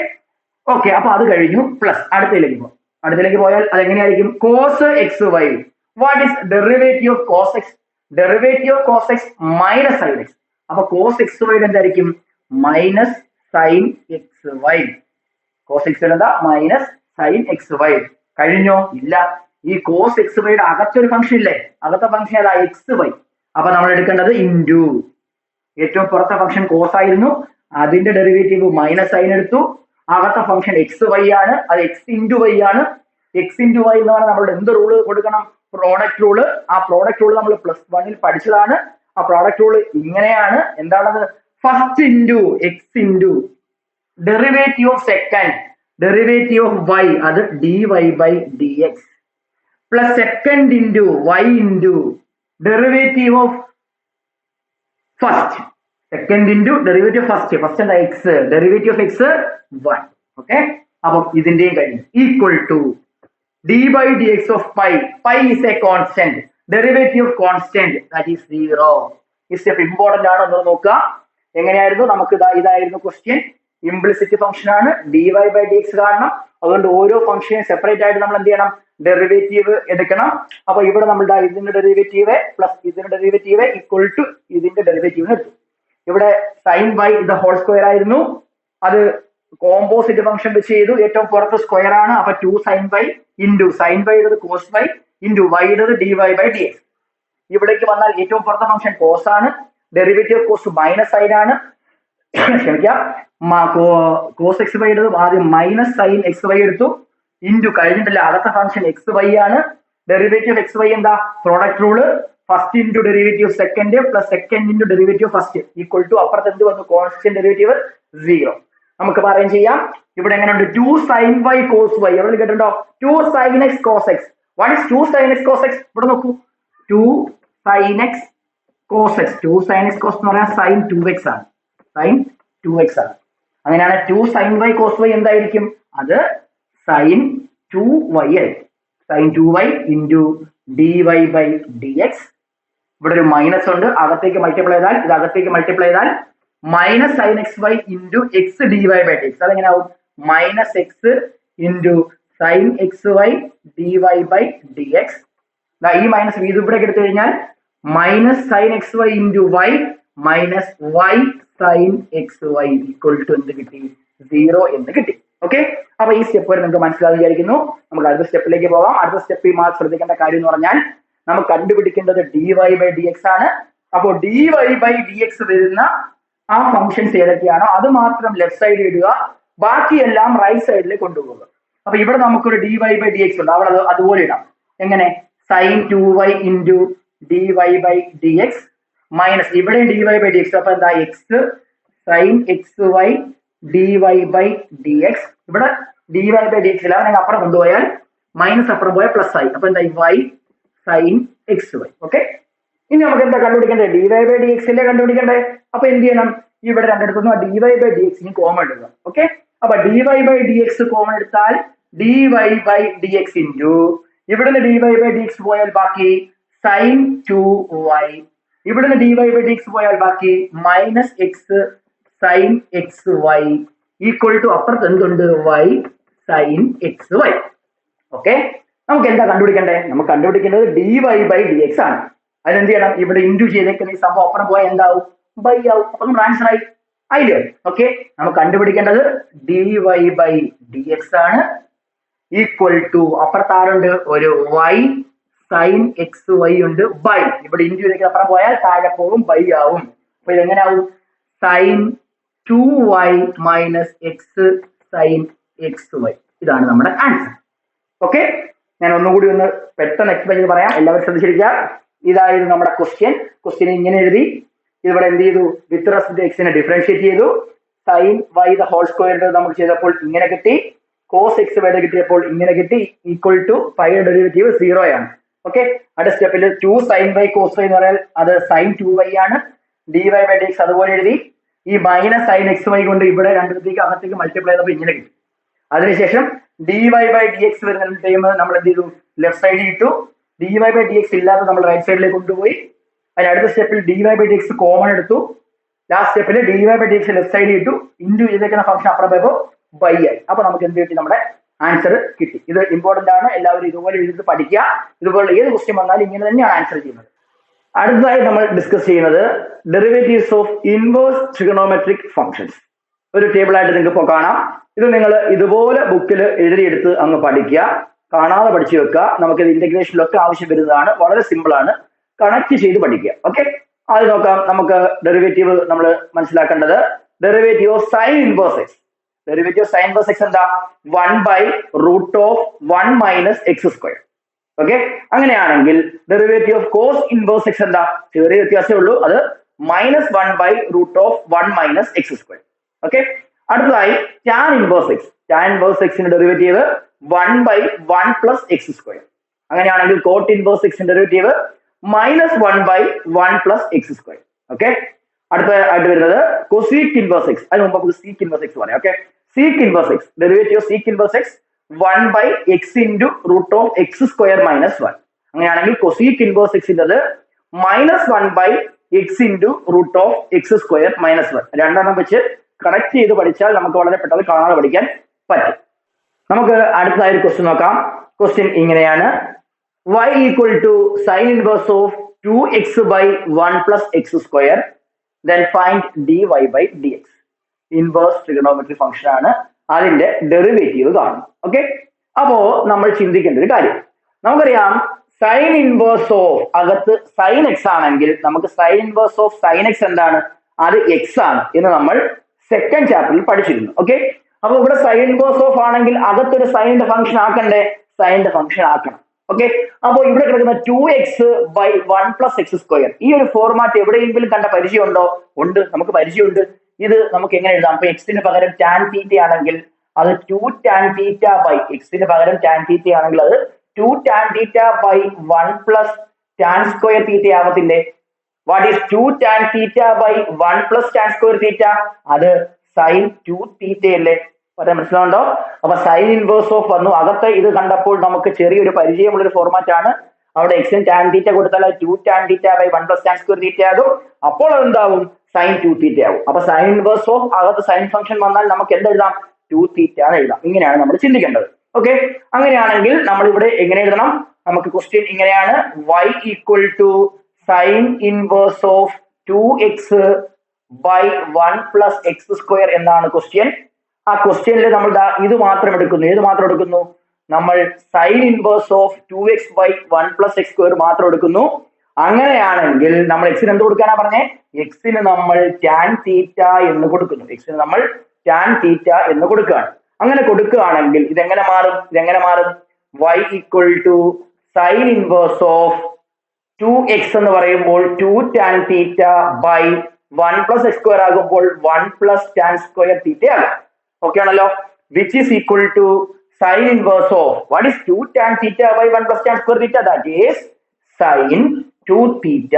ഓക്കെ, അപ്പൊ അത് കഴിഞ്ഞു. പ്ലസ് അടുത്തതിലേക്ക് പോകും. അടുത്തതിലേക്ക് പോയാൽ അത് എങ്ങനെയായിരിക്കും? Cos x y. What is derivative of cos x? Derivative of cos x minus sine x. അപ്പൊ കോസ് എക്സ് വൈ എന്തായിരിക്കും? Minus sine x y. Cos x എന്താ? Minus sine x y. കഴിഞ്ഞോ? ഇല്ല. ഈ കോസ് എക്സ് വൈയുടെ അകത്തൊരു ഫംഗ്ഷൻ ഇല്ലേ? അകത്തെ ഫംഗ്ഷൻ ഏതാ? X y. അപ്പൊ നമ്മൾ എടുക്കേണ്ടത് ഇൻറ്റു ഏറ്റവും പുറത്തെ ഫംഗ്ഷൻ കോസ് ആയിരുന്നു, അതിന്റെ ഡെറിവേറ്റീവ് മൈനസ് സൈൻ എടുത്തു. അകത്തെ ഫംഗ്ഷൻ എക്സ് വൈ ആണ്, അത് എക്സ് ഇൻറ്റു വൈ ആണ്. എക്സ് ഇൻറ്റു വൈ എന്ന് പറഞ്ഞാൽ നമ്മൾ എന്ത് റൂള് കൊടുക്കണം? Product rule. ആ പ്രോഡക്റ്റ് റൂള് നമ്മൾ +1 പഠിച്ചതാണ്. ആ പ്രോഡക്റ്റ് റൂള് ഇങ്ങനെയാണ്. എന്താണത്? First into x into derivative of second, derivative of y, അത് dy by dx, plus second into y into derivative of first, second into derivative first. First എന്താ? X. Derivative of x 1. Okay, അപ്പം ഇതിന്റെയും കഴിഞ്ഞു. Equal to dy by dx of pi. Pi is a constant. Derivative of constant that is 0. ഈ സ്റ്റെപ്പ് ഇമ്പോർട്ടന്റ് ആണ്, ഒന്ന് നോക്കുക. എങ്ങനെയായിരുന്നു? നമുക്ക് ഇതായിരുന്നു ക്വസ്റ്റ്യൻ. ഇംപ്ലിസിറ്റ് ഫംഗ്ഷൻ ആണ്, dy ബൈ dx കാണണം. അതുകൊണ്ട് ഓരോ ഫംഗ്ഷനെയും സെപ്പറേറ്റ് ആയിട്ട് നമ്മൾ എന്ത് ചെയ്യണം? ഡെറിവേറ്റീവ് എടുക്കണം. അപ്പൊ ഇവിടെ നമ്മൾ ഇതിന്റെ ഡെറിവേറ്റീവ് പ്ലസ് ഇതിന്റെ ഡെറിവേറ്റീവ് ഈക്വൽ ടു ഇതിന്റെ ഡെറിവേറ്റീവിന് എടുത്തു. ഇവിടെ സൈൻ ബൈ ഇത് ഹോൾ സ്ക്വയർ ആയിരുന്നു, അത് കോമ്പോസിറ്റ് ഫംഗ്ഷൻ വെച്ച് ചെയ്തു. ഏറ്റവും പുറത്ത് സ്ക്വയർ ആണ്, അപ്പൊ 2 sine y into sine y ഇടത് കോസ് ബൈ ഇൻറ്റു വൈ ഇടത് dy ബൈ dx. ഇവിടേക്ക് വന്നാൽ ഏറ്റവും പുറത്തെ ഫംഗ്ഷൻ കോസ് ആണ്, ഡെറിവേറ്റീവ് കോസ് മൈനസ് സൈൻ ആണ്. ക്ഷമിക്കാം, കോസ് എക്സ് വൈ ഇടത് ആദ്യം മൈനസ് സൈൻ എക്സ് വൈ എടുത്തു, ഇൻറ്റു കഴിഞ്ഞിട്ടില്ല അകത്തെ ഫംഗ്ഷൻ എക്സ് വൈ ആണ്. ഡെറിവേറ്റീവ് എക്സ് വൈ എന്താ? Product rule. First into derivative second plus second into derivative first equal to അപ്പുറത്ത് എന്ത് വന്നു? Constant derivative 0. നമുക്ക് പറയാൻ ചെയ്യാം. ഇവിടെ എങ്ങനെയുണ്ട്? 2 സൈൻ വൈ കോസ് വൈ. എവിടെ കേട്ടിട്ടുണ്ടോ? 2 sine x cos x. What is 2 sine x cos x? ഇവിടെ നോക്കൂ, 2 sine x cos x. 2 sine x cos എന്ന് പറഞ്ഞാൽ സൈൻ 2x ആണ്, സൈൻ 2x ആണ്. അങ്ങനെയാണ് 2 സൈൻ വൈ കോസ് വൈ എന്തായിരിക്കും? അത് സൈൻ 2y ആയിരിക്കും. Sine 2y into dy by dx. ഇവിടെ ഒരു മൈനസ് ഉണ്ട്, അകത്തേക്ക് മൾട്ടിപ്ലൈ ചെയ്താൽ ഇത് അകത്തേക്ക് മൾട്ടിപ്ലൈ ചെയ്താൽ minus sine x y into x dy by dx. അതെങ്ങനെ ആവും? Minus x into sine x y dy by dx. ഈ മൈനസ് ഇത് ഇവിടെ എടുത്തു കഴിഞ്ഞാൽ minus sine x y into y minus y sine x y equal to എന്ത് കിട്ടി? 0 എന്ന് കിട്ടി. ഓക്കെ, അപ്പൊ ഈ സ്റ്റെപ്പ് വരെ നിങ്ങൾക്ക് മനസ്സിലാക്കി വിചാരിക്കുന്നു. നമുക്ക് അടുത്ത സ്റ്റെപ്പിലേക്ക് പോകാം. അടുത്ത സ്റ്റെപ്പിൽ മാത്രം ശ്രദ്ധിക്കേണ്ട കാര്യം എന്ന് പറഞ്ഞാൽ നമുക്ക് കണ്ടുപിടിക്കേണ്ടത് dy ബൈ dx ആണ്. അപ്പോൾ dy ബൈ dx വരുന്ന ആ ഫംഗ്ഷൻസ് ഏതൊക്കെയാണോ അത് മാത്രം ലെഫ്റ്റ് സൈഡിൽ ഇടുക, ബാക്കിയെല്ലാം റൈറ്റ് സൈഡിലേക്ക് കൊണ്ടുപോകുക. അപ്പൊ ഇവിടെ നമുക്കൊരു dy ബൈ dx ഉണ്ട്, അവിടെ അതുപോലെ ഇടാം. എങ്ങനെ? Sine 2y into dy by dx minus ഇവിടെ dy ബൈ dx. അപ്പൊ എന്താ? X sine x y dy by dx. ഇവിടെ dy ബൈ dx ഇല്ല, അങ്ങനെ അപ്പുറം കൊണ്ടുപോയാൽ മൈനസ് അപ്പുറം പോയാൽ പ്ലസ് ആയി. അപ്പൊ എന്താ? y sine x y. Okay, ഇനി നമുക്ക് എന്താ കണ്ടുപിടിക്കേണ്ടത്? dy ബൈ dx അല്ലേ കണ്ടുപിടിക്കണ്ടേ? അപ്പൊ എന്ത് ചെയ്യണം? ഇവിടെ രണ്ടിടത്തുനിന്ന് dy ബൈ dx കോമൺ എടുക്കുക. ഓക്കെ, അപ്പൊ dy ബൈ dx കോമൺ എടുത്താൽ dy ബൈ dx ഇൻറ്റു ഇവിടുന്ന് dy ബൈ dx പോയാൽ ബാക്കി സൈൻ 2y. ഇവിടുന്ന് dy ബൈ dx പോയാൽ ബാക്കി minus x sine x y equal to അപ്പുറത്ത് എന്തുണ്ട്? y sine x y. Okay, നമുക്ക് എന്താ കണ്ടുപിടിക്കണ്ടേ? നമുക്ക് കണ്ടുപിടിക്കേണ്ടത് dy ബൈ dx ആണ്. അതിനെന്ത് ചെയ്യണം? ഇവിടെ ഇൻറ്റു ചെയ്തേക്കുന്ന ഈ സംഭവം അപ്പുറം പോയാൽ എന്താവും? ബൈ ആവും. അപ്പൊ നമ്മൾ ആൻസർ ആയില്ലേ? ഓക്കെ, നമുക്ക് കണ്ടുപിടിക്കേണ്ടത് dy ബൈ dx ആണ് ഈക്വൽ ടു അപ്പുറത്ത് ആരുണ്ട്? ഒരു y സൈൻ എക്സ് വൈ ഉണ്ട് ബൈ ഇവിടെ ഇൻറ്റു ചെയ്തേക്കുന്ന അപ്പുറം പോയാൽ താഴെ പോകും, ബൈ ആവും. അപ്പൊ ഇതെങ്ങനെ ആവും? Sine 2y minus x sine x y. ഇതാണ് നമ്മുടെ ആൻസർ. ഓക്കെ, ഞാൻ ഒന്നുകൂടി ഒന്ന് പെട്ടെന്ന് എക്സ്പ്ലെയിൻ ചെയ്ത് പറയാം, എല്ലാവരും ശ്രദ്ധിച്ചിരിക്കുക. ഇതായിരുന്നു നമ്മുടെ ക്വസ്റ്റ്യൻ ഇങ്ങനെ എഴുതി, ഇവിടെ എന്ത് ചെയ്തു, വിത്ത് റെസ്പെക്ട് ടു എക്സിനെ ഡിഫറൻഷിയേറ്റ് ചെയ്തു. Sine y the whole square നമ്മൾ ചെയ്തപ്പോൾ ഇങ്ങനെ കിട്ടി, കോസ് എക്സ് വൈ കിട്ടിയപ്പോൾ ഇങ്ങനെ കിട്ടി, ഈക്വൽ ടു ഫൈയുടെ ഡെറിവേറ്റീവ് 0 ആണ്. ഓക്കെ, അടുത്ത സ്റ്റെപ്പിൽ 2 സൈൻ വൈ കോസ് വൈ എന്ന് പറഞ്ഞാൽ അത് സൈൻ 2y ആണ്. D y by d x അതുപോലെ എഴുതി. ഈ മൈനസ് സൈൻ എക്സ് വൈ കൊണ്ട് ഇവിടെ രണ്ടിടത്തേക്ക് അകത്തേക്ക് മൾട്ടിപ്ലൈ ചെയ്തപ്പോൾ ഇങ്ങനെ കിട്ടി. അതിനുശേഷം d y by d x വരുന്ന ടൈം നമ്മൾ എന്ത് ചെയ്തു, ലെഫ്റ്റ് സൈഡിൽ ഇട്ടു. D y by d x ഇല്ലാതെ നമ്മൾ റൈറ്റ് സൈഡിലേക്ക് കൊണ്ടുപോയി. അതിന് അടുത്ത സ്റ്റെപ്പിൽ d y by d x common എടുത്തു. ലാസ്റ്റ് സ്റ്റെപ്പിൽ d y by d x left സൈഡിൽ ഇട്ടു, ഇൻറ്റു ചെയ്തേക്കുന്ന ഫംഗ്ഷൻ അപ്പുറം പോയപ്പോൾ ബൈ ആയി. അപ്പൊ നമുക്ക് എന്ത് കിട്ടി, നമ്മുടെ ആൻസർ കിട്ടി. ഇത് ഇമ്പോർട്ടന്റ് ആണ്, എല്ലാവരും ഇതുപോലെ എഴുതി പഠിക്കുക. ഇതുപോലെ ഏത് ക്വസ്റ്റ്യൻ വന്നാലും ഇങ്ങനെ തന്നെയാണ് ആൻസർ ചെയ്യുന്നത്. അടുത്തതായി നമ്മൾ ഡിസ്കസ് ചെയ്യുന്നത് derivatives of inverse trigonometric functions. ഒരു ടേബിൾ ആയിട്ട് നിങ്ങൾക്ക് ഇപ്പോൾ കാണാം. ഇത് നിങ്ങൾ ഇതുപോലെ ബുക്കിൽ എഴുതിയെടുത്ത് അങ്ങ് പഠിക്കുക, കാണാതെ പഠിച്ചു വെക്കുക. നമുക്കിത് ഇന്റഗ്രേഷനിലൊക്കെ ആവശ്യം വരുന്നതാണ്, വളരെ സിമ്പിൾ ആണ്, കണക്ട് ചെയ്ത് പഠിക്കുക. ഓക്കെ, അത് നോക്കാം. നമുക്ക് ഡെറിവേറ്റീവ് നമ്മൾ മനസ്സിലാക്കേണ്ടത് derivative of sine inverse x. Derivative of sine inverse x എന്താ, 1/√1 - x². ഓക്കെ, അങ്ങനെയാണെങ്കിൽ derivative of cos inverse x എന്താ, ചെറിയ വ്യത്യാസമേ ഉള്ളൂ, അത് -1/√1 - x². ഓക്കെ, അടുത്തതായി tan inverse X. Tan inverse എക്സിന്റെ ഡെറിവേറ്റീവ് 1/1 + x². അങ്ങനെയാണെങ്കിൽ കോട്ട് ഇൻവേഴ്സ് എക്സിന്റെ ഡെറിവേറ്റീവ് -1/1 + x². ഓക്കെ, അടുത്തതായിട്ട് വരുന്നത് കൊസീക് ഇൻവേഴ്സ് എക്സ്. അതിന് മുമ്പ് നമുക്ക് സീക്ക് ഇൻവേഴ്സ് എക്സ് പറയാം. Okay, sec inverse x, derivative of sec inverse X 1/x × √x² - 1. അങ്ങനെയാണെങ്കിൽ കൊസീക് ഇൻവേഴ്സ് എക്സിൻ്റെത് -1/x × √x² - 1. രണ്ടെണ്ണം വെച്ച് കണക്ട് ചെയ്ത് പഠിച്ചാൽ നമുക്ക് വളരെ പെട്ടെന്ന് കാണാതെ പഠിക്കാൻ പറ്റും. നമുക്ക് അടുത്തതായ ഒരു ക്വസ്റ്റ്യൻ നോക്കാം. ക്വസ്റ്റ്യൻ ഇങ്ങനെയാണ്, y = sin inverse of 2x/1 + x², then find dy by dx. Inverse trigonometry function ആണ്, അതിന്റെ ഡെറിവേറ്റീവ് കാണും. ഓക്കെ, അപ്പോ നമ്മൾ ചിന്തിക്കേണ്ട ഒരു കാര്യം, നമുക്കറിയാം സൈൻ ഇൻവേഴ്സ് ഓഫ് അകത്ത് സൈൻ എക്സ് ആണെങ്കിൽ നമുക്ക് sine inverse of sine x എന്താണ്, അത് എക്സ് ആണ് എന്ന് നമ്മൾ സെക്കൻഡ് ചാപ്റ്ററിൽ പഠിച്ചിരുന്നു. ഓക്കെ, അപ്പൊ ഇവിടെ സൈൻ ഇൻവേഴ്സ് ഓഫ് ആണെങ്കിൽ അകത്തൊരു സൈനിന്റെ ഫംഗ്ഷൻ ആക്കണ്ടേ, സൈനിന്റെ ഫംഗ്ഷൻ ആക്കണം. ഓക്കെ, അപ്പൊ ഇവിടെ കിടക്കുന്ന 2x/1 + x², ഈ ഒരു ഫോർമാറ്റ് എവിടെയെങ്കിലും കണ്ട പരിചയമുണ്ടോ? ഉണ്ട്, നമുക്ക് പരിചയമുണ്ട്. ഇത് നമുക്ക് എങ്ങനെ എഴുതാം? അപ്പൊ എക്സിന് പകരം ടാൻ തീറ്റ ആണെങ്കിൽ അത് 2 tan θ എക്സിന് പകരം ടാൻ തീറ്റ ആണെങ്കിൽ അത് 2 tan θ 1 + tan² θ ആവത്തില്ലേ? What is 2 tan θ 1 + tan² θ? അത് sin 2θ അല്ലേ? പറയാൻ മനസ്സിലാവുണ്ടോ? അപ്പൊ സൈൻ ഇൻവേഴ്സ് ഓഫ് വന്നു. അകത്ത് ഇത് കണ്ടപ്പോൾ നമുക്ക് ചെറിയൊരു പരിചയമുള്ള ഒരു ഫോർമാറ്റ് ആണ്. അവിടെ എക്സിന് ടാൻ തീറ്റ കൊടുത്താൽ 2 tan θ 1 + tan² θ ആകും. അപ്പോൾ അതെന്താവും? sin 2θ ആവും. അപ്പൊ സൈൻ ഇൻവേഴ്സ് ഓഫ് അകത്ത് സൈൻ ഫംഗ്ഷൻ വന്നാൽ നമുക്ക് എന്തെഴുതാം? 2θ എന്ന് എഴുതാം. ഇങ്ങനെയാണ് നമ്മൾ ചിന്തിക്കേണ്ടത്. ഓക്കെ, അങ്ങനെയാണെങ്കിൽ നമ്മൾ ഇവിടെ എങ്ങനെ എഴുതണം? നമുക്ക് ക്വസ്റ്റ്യൻ ഇങ്ങനെയാണ്, y = sin inverse of 2x/1 + x² എന്നാണ് ക്വസ്റ്റ്യൻ. ആ ക്വസ്റ്റ്യനിൽ നമ്മൾ ഇത് മാത്രം എടുക്കുന്നു. ഏത് മാത്രം എടുക്കുന്നു? നമ്മൾ sine inverse of 2x/1 + x² മാത്രം എടുക്കുന്നു. അങ്ങനെയാണെങ്കിൽ നമ്മൾ എക്സിന് എന്ത് കൊടുക്കാനാ പറഞ്ഞേ? എക്സിന് നമ്മൾ ടാൻ തീറ്റ എന്ന് കൊടുക്കുന്നു. എക്സിന് നമ്മൾ ടാൻ തീറ്റ എന്ന് കൊടുക്കുകയാണ്. അങ്ങനെ കൊടുക്കുകയാണെങ്കിൽ ഇതെങ്ങനെ മാറും? y = sin inverse of 2x എന്ന് പറയുമ്പോൾ 2 tan θ 1 + x² ആകുമ്പോൾ 1 + tan² θ ആകും. ഓക്കെ ആണല്ലോ? Which is equal to sin inverse of what is 2 tan θ 1 + tan² θ? That is sin 2θ.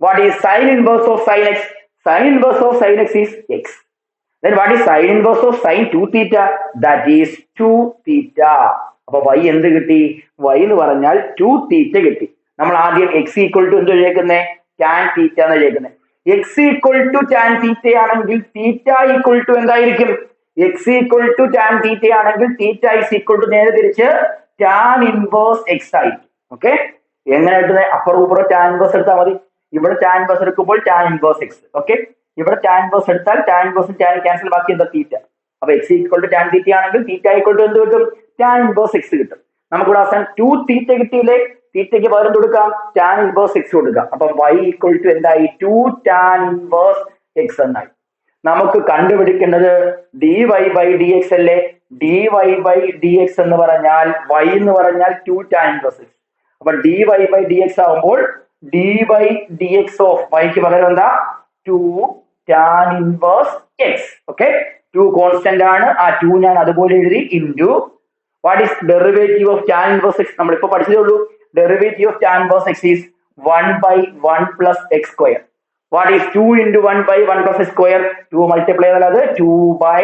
What is sin inverse of sin x? Sin inverse of sin x is x. Then what is sin inverse of sin 2θ? That is 2θ. അപ്പൊ y എന്ത് കിട്ടി? y എന്ന് പറഞ്ഞാൽ 2θ കിട്ടി. നമ്മൾ ആദ്യം x = എന്ത് എഴുതിയേക്കുന്നേ? tan θ എന്ന് എഴുതിയേക്കുന്നത്. x = tan θ ആണെങ്കിൽ θ = എന്തായിരിക്കും? x = tan θ ആണെങ്കിൽ θ = നേരെ തിരിച്ച് tan ഇൻവേഴ്സ് x ആയിരിക്കും. ഓക്കെ, എങ്ങനെ എടുത്തത്? അപ്പുറം ഇപ്പുറം tan ഇൻവേഴ്സ് എടുത്താൽ മതി. ഇവിടെ tan ഇൻവേഴ്സ് എടുക്കുമ്പോൾ tan ഇൻവേഴ്സ് x. ഓക്കെ, ഇവിടെ tan ഇൻവേഴ്സ് എടുത്താൽ tan ഇൻവേഴ്സും tan ക്യാൻസൽ, ബാക്കി എന്താ? θ. അപ്പൊ x = tan θ ആണെങ്കിൽ θ = എന്ത് കിട്ടും? tan ഇൻവേഴ്സ് x കിട്ടും. നമുക്കിവിടെ അവസാനം 2θ കിട്ടിയില്ലേ? തീറ്റയ്ക്ക് പകരം കൊടുക്കാം tan ഇൻവേഴ്സ് x കൊടുക്കാം. അപ്പൊ y = എന്തായി? 2 tan ഇൻവേഴ്സ് x എന്നായി. നമുക്ക് കണ്ടുപിടിക്കേണ്ടത് dy by dx അല്ലേ? D y by d x എന്ന് പറഞ്ഞാൽ y എന്ന് പറഞ്ഞാൽ 2 tan inverse x. അപ്പൊ d y by d x ആവുമ്പോൾ d by d x of വൈക്ക് പകരം എന്താ 2 tan inverse x. Okay, 2 constant ആണ്, ആ 2 ഞാൻ അതുപോലെ എഴുതി into what is derivative of tan inverse x. നമ്മളിപ്പോ പഠിച്ചതേ ഉള്ളൂ. Derivative of tan inverse x is 1 by 1 plus x square. What is 2 into 1 by 1 plus x square? 2 multiply ചെയ്താൽ 2 by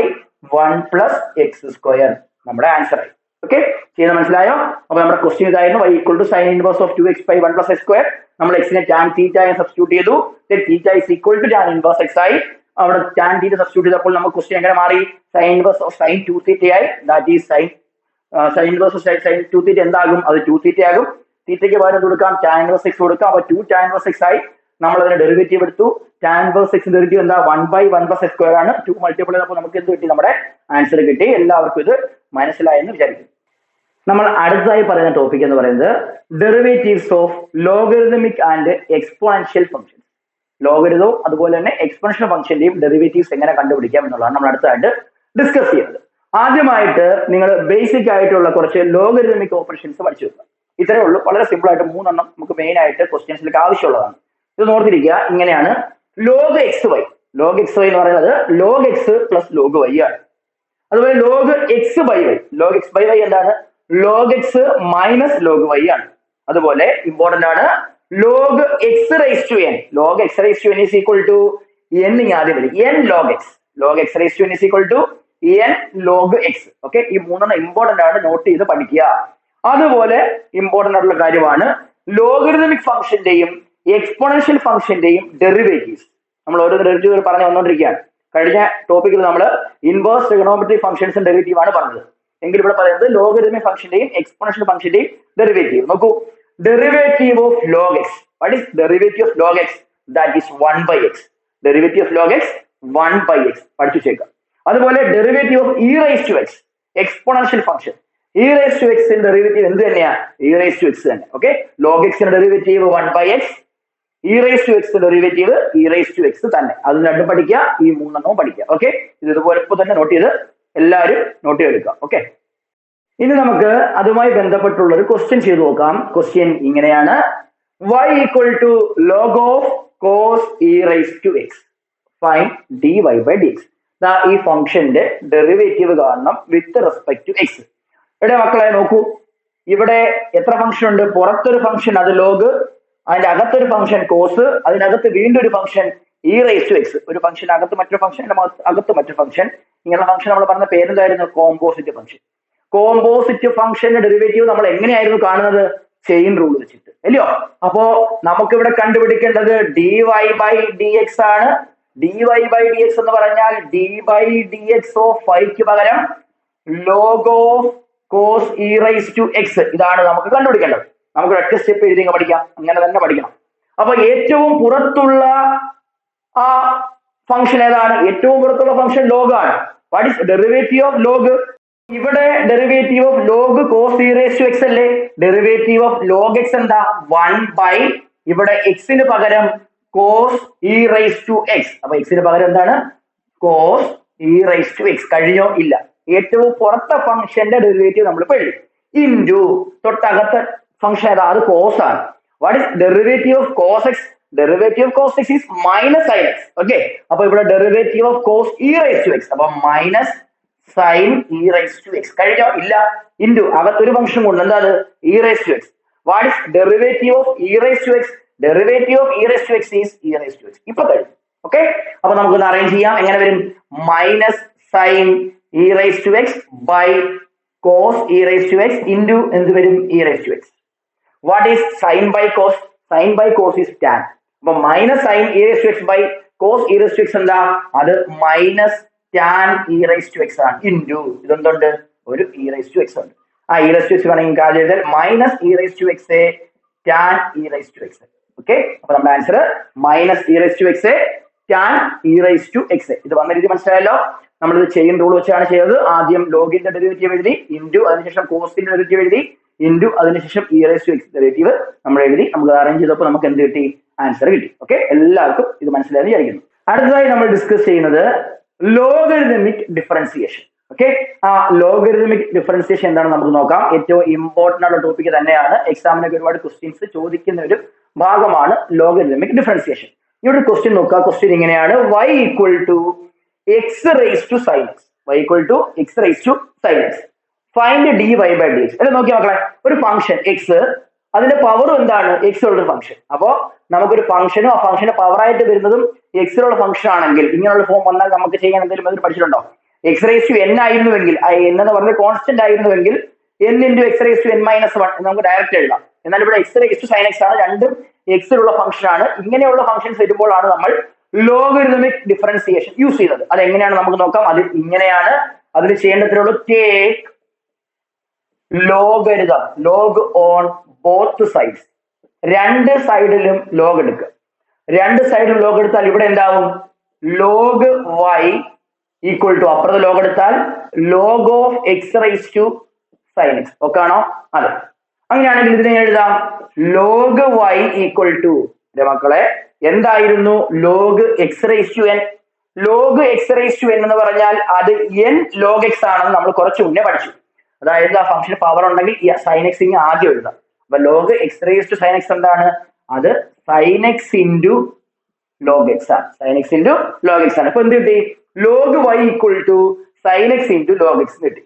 1 plus x square. നമ്മുടെ ആൻസർ ആയി. ഓക്കെ, ചെയ്ത് മനസ്സിലായോ? അപ്പൊ നമ്മുടെ ക്വസ്റ്റ്യൻ ഇതായിരുന്നു y equal to sin inverse of 2x by 1 plus x square. നമ്മൾ x നെ tan theta ആയി സബ്സ്റ്റിറ്റ്യൂട്ട് ചെയ്തു. then theta is equal to tan inverse x ആയി. അവിടെ tan theta സബ്സ്റ്റിറ്റ്യൂട്ട് ചെയ്തപ്പോൾ നമുക്ക് ക്വസ്റ്റ്യൻ എങ്ങനെ മാറി? sin inverse of sin 2 theta ആയി. that is sin inverse of sin 2 theta എന്താകും? അത് 2 theta ആകും. തീറ്റയ്ക്ക് പകരം കൊടുക്കാം tan inverse x കൊടുക്കാം. അപ്പൊ 2 tan inverse x ആയി. നമ്മൾ അതിന്റെ ഡെറിവേറ്റീവ് എടുത്തു. tan inverse x ഡെറിവേറ്റീവ് എന്താ? 1 by 1 plus x square ആണ്. 2 മൾട്ടിപ്ലൈ ചെയ്തപ്പോൾ നമുക്ക് എന്ത് കിട്ടി? നമ്മുടെ ആൻസർ കിട്ടി. എല്ലാവർക്കും ഇത് മനസ്സിലായെന്ന് വിചാരിക്കും. നമ്മൾ അടുത്തതായി പറയുന്ന ടോപ്പിക് എന്ന് പറയുന്നത് derivatives of logarithmic and exponential functions. ലോഗരിതവും അതുപോലെ തന്നെ എക്സ്പോണൻഷ്യൽ ഫംഗ്ഷന്റെയും ഡെറിവേറ്റീവ്സ് എങ്ങനെ കണ്ടുപിടിക്കാം എന്നുള്ളതാണ് നമ്മൾ അടുത്തതായിട്ട് ഡിസ്കസ് ചെയ്യുന്നത്. ആദ്യമായിട്ട് നിങ്ങൾ ബേസിക് ആയിട്ടുള്ള കുറച്ച് ലോഗരിതമിക് ഓപ്പറേഷൻസ് പഠിച്ചു വെക്കുക. ഇത്രയേ ഉള്ളൂ. വളരെ സിമ്പിൾ ആയിട്ട് 3 എണ്ണം നമുക്ക് മെയിൻ ആയിട്ട് ക്വസ്റ്റ്യൻസിലേക്ക് ആവശ്യമുള്ളതാണ്. ഇത് നോർത്തിരിക്കുക. ഇങ്ങനെയാണ് log x y. Log x y എന്ന് പറയുന്നത് log x plus log y ആണ്. അതുപോലെ log x by y. Log x by y എന്താണ്? Log x minus log y ആണ്. അതുപോലെ ഇമ്പോർട്ടന്റ് ആണ് log x raise to n. Log x raise to n is equal to n ആദ്യം വരും. N log x. Log x raise to n is equal to n log x. Okay, ഈ 3 എണ്ണം ഇമ്പോർട്ടന്റ് ആണ്, നോട്ട് ചെയ്ത് പഠിക്കുക. അതുപോലെ ഇമ്പോർട്ടന്റ് ആയിട്ടുള്ള കാര്യമാണ് ലോഗരിതമിക് ഫംഗ്ഷന്റെയും എക്സ്പോണൻഷ്യൽ ഫംഗ്ഷന്റെയും ഡെറിവേറ്റീവ്സ്. നമ്മൾ ഓരോ ഡെറിവേറ്റീവ് പറഞ്ഞു വന്നുകൊണ്ടിരിക്കുകയാണ്. കഴിഞ്ഞ ടോപ്പിക്കിൽ നമ്മൾ ഇൻവേഴ്സ് ട്രിഗണോമെട്രിക് ഫംഗ്ഷൻസും ഡെറിവേറ്റീവ് ആണ് പറഞ്ഞത്. എങ്കിൽ ഇവിടെ പറയുന്നത് ലോഗരിതമിക് ഫംഗ്ഷന്റെയും എക്സ്പോണൻഷ്യൽ ഫംഗ്ഷന്റെയും ഡെറിവേറ്റീവ്. നോക്കൂ, derivative of log x. What is derivative of log x? That is 1 by x. Derivative of log x 1 by x പഠിച്ചു വെച്ചേക്കാം. അതുപോലെ derivative of e raise to x, exponential function. E raise to x derivative എന്ത് തന്നെയാ? ഇ റൈസ് ടു എക്സ് തന്നെ. ഓക്കെ, ലോഗ് എക്സിന്റെ derivative 1 by x, e raise to x derivative e raise to x തന്നെ. അത് രണ്ടും പഠിക്കുക, ഈ 3 എണ്ണവും പഠിക്കുക. ഓക്കെ, ഇത് ഇതുപോലെ ഇപ്പൊ തന്നെ നോട്ട് ചെയ്ത് എല്ലാവരും നോട്ട് ചെയ്തെടുക്കാം. ഓക്കെ, ഇനി നമുക്ക് അതുമായി ബന്ധപ്പെട്ടുള്ള ഒരു ക്വസ്റ്റ്യൻ ചെയ്തു നോക്കാം. ക്വസ്റ്റ്യൻ ഇങ്ങനെയാണ്: y equal to log of cos e raised to x, find dy by dx. ഈ ഫംഗ്ഷന്റെ ഡെറിവേറ്റീവ് കാണണം വിത്ത് റെസ്പെക്ട് ടു എക്സ്. ഇവിടെ മക്കളെ നോക്കൂ, ഇവിടെ എത്ര ഫംഗ്ഷൻ ഉണ്ട്? പുറത്തൊരു ഫംഗ്ഷൻ അത് ലോഗ്, അതിന്റെ അകത്തൊരു ഫംഗ്ഷൻ കോസ്, അതിനകത്ത് വീണ്ടും ഒരു function e raise to x. ഒരു ഫംഗ്ഷൻ അകത്ത് മറ്റൊരു ഫംഗ്ഷൻ, അകത്ത് മറ്റൊരു ഫംഗ്ഷൻ. ഇങ്ങനെയുള്ള ഫംഗ്ഷൻ നമ്മൾ പറഞ്ഞ പേരെന്തായിരുന്നു? Composite function. കോമ്പോസിറ്റ് ഫംഗ്ഷന്റെ ഡെറിവേറ്റീവ് നമ്മൾ എങ്ങനെയായിരുന്നു കാണുന്നത്? ചെയിൻ റൂൾ വെച്ചിട്ട്, അല്ലയോ? അപ്പോ നമുക്കിവിടെ കണ്ടുപിടിക്കേണ്ടത് dy by dx ആണ്. dy by dx എന്ന് പറഞ്ഞാൽ d by dx ഓഫ് ഫൈക്ക് പകരം log of cos e raise to x. ഇതാണ് നമുക്ക് കണ്ടുപിടിക്കേണ്ടത്. നമുക്ക് ഒറ്റ സ്റ്റെപ്പ് എഴുതി പഠിക്കാം, അങ്ങനെ തന്നെ പഠിക്കണം. അപ്പൊ ഏറ്റവും പുറത്തുള്ള ആ ഫംഗ്ഷൻ ഏതാണ്? ഏറ്റവും പുറത്തുള്ള ഫംഗ്ഷൻ ലോഗ് ആണ്. What is derivative of log? ഇവിടെ derivative of log cos e raise to x അല്ലേ? ഡെറിവേറ്റീവ് ഓഫ് ലോഗ് എക്സ് എന്താ? 1 by ഇവിടെ എക്സിന് പകരം cos e raise to x. അപ്പൊ എക്സിന് പകരം എന്താണ്? Cos e raise to x. കഴിഞ്ഞോ? ഇല്ല. ഏറ്റവും പുറത്തെ ഫംഗ്ഷന്റെ ഡെറിവേറ്റീവ് നമ്മളിപ്പോ എഴുതി. ഇൻറ്റു തൊട്ടകത്തെ ഫംഗ്ഷൻ ഏതാ? അത് കോസ് ആണ്. What is derivative of cos x? Derivative of cos x is minus sine x. Okay, അപ്പൊ ഇവിടെ derivative of cos e raise to x, അപ്പൊ minus sine e raise to x. കഴിഞ്ഞോ? ഇല്ല. ഇൻറ്റു അകത്തൊരു ഫംഗ്ഷൻ കൊണ്ട് എന്താ? അത് e raise to x. What is derivative of e raise to x? Derivative of e raise to x is e raise to x. ഇപ്പൊ കഴിഞ്ഞു. ഓക്കെ, അപ്പൊ നമുക്കൊന്ന് അറേഞ്ച് ചെയ്യാം. എങ്ങനെ വരും? Minus sine e raise to x by cos e raise to x into എന്ത് വരും? E raise to x. What is sine by cos? Sine by cos is tan. അപ്പൊ minus sine e raise to x by cos e raise to x എന്താ? അത് minus tan e raise to x ആണ്. ഇൻറ്റു ഇതെന്തുണ്ട്? ഒരു ഇ റൈസ് ടു എക്സ് ഉണ്ട്. ആ ഇ റൈസ് ടു എക്സ് വേണമെങ്കിൽ കാര്യം എഴുതാൻ minus e raise to x tan e raise to x. Okay, അപ്പൊ നമ്മുടെ answer minus e raise to x tan e raise to x. ഇത് വന്ന രീതി മനസ്സിലായല്ലോ. നമ്മളിത് ചെയിൻ റൂൾ വെച്ചാണ് ചെയ്തത്. ആദ്യം ലോഗിന്റെ ഡെറിവേറ്റീവ് എഴുതി, ഇൻറ്റു അതിനുശേഷം കോസിന്റെ ഡെറിവേറ്റീവ് എഴുതി, ഇൻറ്റു അതിനുശേഷം e raise to x derivative നമ്മൾ എഴുതി. നമുക്ക് അറേഞ്ച് ചെയ്തപ്പോൾ നമുക്ക് എന്ത് കിട്ടി? ആൻസർ കിട്ടി. ഓക്കെ, എല്ലാവർക്കും ഇത് മനസ്സിലായെന്ന് വിചാരിക്കുന്നു. അടുത്തതായി നമ്മൾ ഡിസ്കസ് ചെയ്യുന്നത് ലോഗരിതമിക് ഡിഫറൻസിയേഷൻ. ഓക്കെ. ആ ലോഗരിതമിക് ഡിഫറൻസിയേഷൻ എന്താണ് നമുക്ക് നോക്കാം. ഏറ്റവും ഇമ്പോർട്ടന്റ് ആയിട്ടുള്ള ടോപ്പിക് തന്നെയാണ്. എക്സാമിനൊക്കെ ഒരുപാട് ക്വസ്റ്റ്യൻസ് ചോദിക്കുന്ന ഒരു ഭാഗമാണ് ലോഗരിതമിക് ഡിഫറൻസിയേഷൻ. ഇവിടെ ക്വസ്റ്റ്യൻ നോക്കുക. ക്വസ്റ്റ്യൻ ഇങ്ങനെയാണ്: y equal to x raise to sine x. y equal to x raise to sine x. Find dy by dx. അല്ലെ നോക്കി മക്കളെ, ഒരു ഫംഗ്ഷൻ എക്സ്, അതിന്റെ പവറും എന്താണ് എക്സ് ഉള്ള ഫംഗ്ഷൻ. അപ്പോ നമുക്കൊരു ഫംഗ്ഷനും ആ ഫംഗ്ഷന്റെ പവറായിട്ട് വരുന്നതും എക്സിലുള്ള ഫംഗ്ഷൻ ആണെങ്കിൽ ഇങ്ങനെയുള്ള ഫോം വന്നാൽ നമുക്ക് ചെയ്യാൻ എന്തെങ്കിലും അതിൽ പഠിച്ചിട്ടുണ്ടോ? എക്സ് റേസ് ടു എൻ ആയിരുന്നുവെങ്കിൽ, എൻ എന്ന് പറഞ്ഞ കോൺസ്റ്റന്റ് ആയിരുന്നുവെങ്കിൽ n into x raise to n minus 1 നമുക്ക് ഡയറക്റ്റ് എഴുതാം. എന്നാൽ ഇവിടെ x raise to sine x ആണ്, രണ്ടും എക്സിലുള്ള ഫംഗ്ഷൻ ആണ്. ഇങ്ങനെയുള്ള ഫംഗ്ഷൻസ് വരുമ്പോഴാണ് നമ്മൾ ലോഗരിതമിക് ഡിഫറൻസിയേഷൻ യൂസ് ചെയ്തത്. അത് എങ്ങനെയാണ് നമുക്ക് നോക്കാം. അത് ഇങ്ങനെയാണ്. അതിന് ചെയ്യേണ്ടതിനുള്ളൂ take logarithm, log on both sides. രണ്ട് സൈഡിലും ലോഗ് എടുക്കുക. രണ്ട് സൈഡിലും ലോഗ് എടുത്താൽ ഇവിടെ എന്താവും? ലോഗ് വൈ ഈക്വൽ ടു, അപ്പുറത്ത് ലോഗ് എടുത്താൽ log of x raise to sine x. Okay ആണോ? അതെ. അങ്ങനെയാണെങ്കിൽ ഇതിനെ എഴുതാം ലോഗ് വൈ ഈക്വൽ ടു, മക്കളെ എന്തായിരുന്നു? Log x raise to n. Log x raise to n എന്ന് പറഞ്ഞാൽ അത് എൻ ലോഗ് എക്സ് ആണെന്ന് നമ്മൾ കുറച്ച് മുന്നേ പഠിച്ചു. അതായത് ആ ഫംഗ്ഷൻ പവർ ഉണ്ടെങ്കിൽ സൈൻ എക്സ് ഇങ്ങനെ ആദ്യം എഴുതാം. അപ്പൊ log x raise to sine x എന്താണ്? അത് sine x into log x ആണ്. Sine x into log x ആണ്. അപ്പൊ എന്ത് കിട്ടി? Log y equal to sine x into log x കിട്ടി.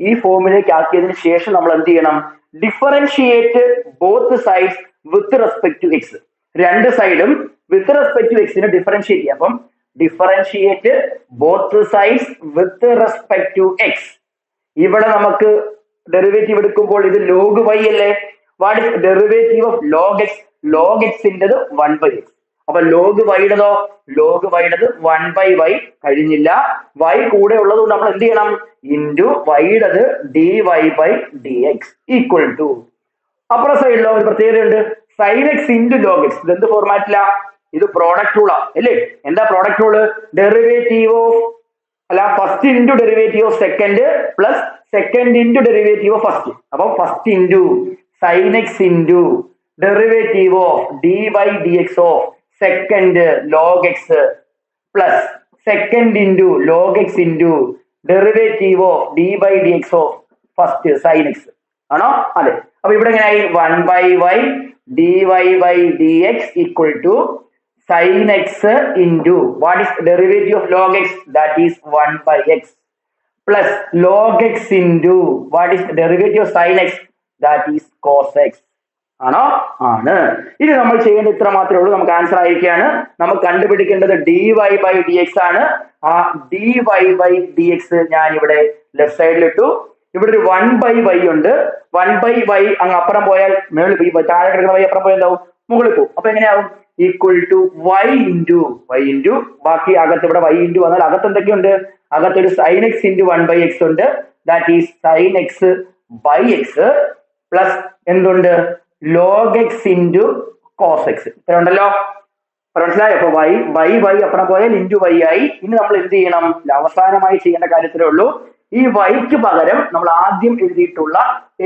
ഈ ഫോമിലേക്ക് ആക്കിയതിന് ശേഷം നമ്മൾ എന്ത് ചെയ്യണം? Differentiate both sides with respect to x. രണ്ട് സൈഡും വിത്ത് റെസ്പെക്ട് ടു എക്സിനെ ഡിഫറൻഷിയേറ്റ് ചെയ്യാം. അപ്പം differentiate both sides with respect to x. ഇവിടെ നമുക്ക് ഡെറിവേറ്റീവ് എടുക്കുമ്പോൾ ഇത് ലോഗ് വൈ അല്ലേ? What is derivative of log x? Log എക്സിൻ്റെത് 1/x. അപ്പൊ ലോഗ് വൈയുടേതോ? ലോഗ് വൈയുടേത് 1/y കഴിഞ്ഞില്ല. y കൂടെ ഉള്ളത് കൊണ്ട് നമ്മൾ എന്ത് ചെയ്യണം? ഇൻറ്റു വൈയുടേത് dy by dx equal to, അപ്പുറ സൈഡിലോ ഒരു പ്രത്യേകത ഉണ്ട്, sine x into log x. ഇത് എന്ത് ഫോർമാറ്റിലാ? ഇത് പ്രോഡക്റ്റ് റൂളാ അല്ലേ? എന്താ പ്രോഡക്റ്റ് റൂള്? ഡെറിവേറ്റീവ് ഓഫ് അല്ല first into derivative of second plus second into derivative of first. അപ്പൊ first into sine x into derivative of d by d x of second log x plus second into log x into derivative of d by d x of first sine x ആണോ? അതെ. അപ്പൊ ഇവിടെ എങ്ങനെയായി? 1/y dy by d x equal to sin x into what is derivative of log x? That is 1/x plus log x into what is derivative of sin x? That is cos x. ആണോ? ആണ്. ഇനി നമ്മൾ ചെയ്യേണ്ട ഇത്ര മാത്രമേ ഉള്ളൂ. നമുക്ക് ആൻസർ ആയിരിക്കുകയാണ്. നമുക്ക് കണ്ടുപിടിക്കേണ്ടത് dy ബൈ dx ആണ്. ആ dy ബൈ dx ഞാൻ ഇവിടെ ലെഫ്റ്റ് സൈഡിൽ ഇട്ടു. ഇവിടെ ഒരു 1/y ഉണ്ട്. 1/y അങ്ങ് അപ്പുറം പോയാൽ മേളിൽ പോയി, താഴെ കിടക്കുന്ന y അപ്പുറം പോയാൽ എന്താവും? മുകളിൽ പോകും. അപ്പൊ എങ്ങനെയാവും? ഈക്വൽ ടു y ഇൻറ്റു ബാക്കി അകത്ത് ഇവിടെ y ഇൻറ്റു വന്നാൽ അകത്ത് എന്തൊക്കെയുണ്ട്? അകത്തൊരു സൈൻ എക്സ് ഇൻറ്റു 1/x ഉണ്ട്. That is sine x by x plus എന്തുണ്ട്? Log x into cos x. ഇത്ര ഉണ്ടല്ലോ. മനസ്സിലായോ? അപ്പൊ y അപ്പുറം പോയാൽ ഇൻറ്റു y ആയി. ഇനി നമ്മൾ എന്ത് ചെയ്യണം? അവസാനമായി ചെയ്യേണ്ട കാര്യത്തിലേ ഉള്ളൂ. ഈ വൈക്ക് പകരം നമ്മൾ ആദ്യം എഴുതിയിട്ടുള്ള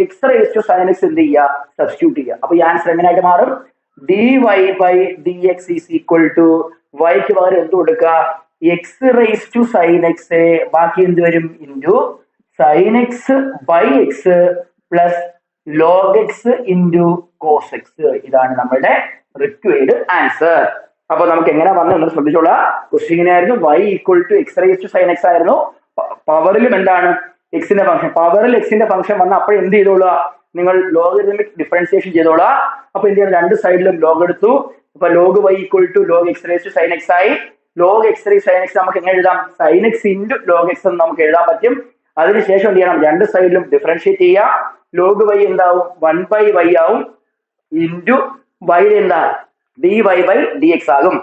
x raise to sine x എന്ത് ചെയ്യുക? സബ്സ്റ്റിറ്റ്യൂട്ട് ചെയ്യുക. അപ്പൊ ഈ ആൻസർ എങ്ങനെയായിട്ട് മാറും? dy by dx is equal to വൈക്ക് പകരം എന്ത് കൊടുക്കുക? X raise to sine x, ബാക്കി എന്ത് വരും? Into sine x by x plus log x into cos x. ഇതാണ് നമ്മുടെ റിക്വയർഡ് ആൻസർ. അപ്പൊ നമുക്ക് എങ്ങനെ വന്നു എന്ന് ശ്രദ്ധിച്ചോളാം. ക്വസ്റ്റ്യൻ ഇങ്ങനെയായിരുന്നു. y equal to x raise to sine x ആയിരുന്നു. പവറിലും എന്താണ്? എക്സിന്റെ ഫംഗ്ഷൻ. പവറിൽ എക്സിന്റെ ഫംഗ്ഷൻ വന്ന അപ്പോൾ എന്ത് ചെയ്തോളുക? നിങ്ങൾ ലോഗരിതമിക് ഡിഫറൻസിയേഷൻ ചെയ്തോളാം. അപ്പൊ എന്ത് ചെയ്യണം? രണ്ട് സൈഡിലും ലോഗ് എടുത്തു. അപ്പൊ log y equal to log x raise to sine x ആയി. Log x raise sine x നമുക്ക് എങ്ങനെ എഴുതാം? Sine x into log x എന്ന് നമുക്ക് എഴുതാൻ പറ്റും. അതിനുശേഷം എന്ത് ചെയ്യണം? രണ്ട് സൈഡിലും ഡിഫറൻഷിയേറ്റ് ചെയ്യാം. ലോഗ് വൈ എന്താവും? 1/y ആവും ഇൻറ്റു വൈ എന്താ? dy ബൈ dx ആകും.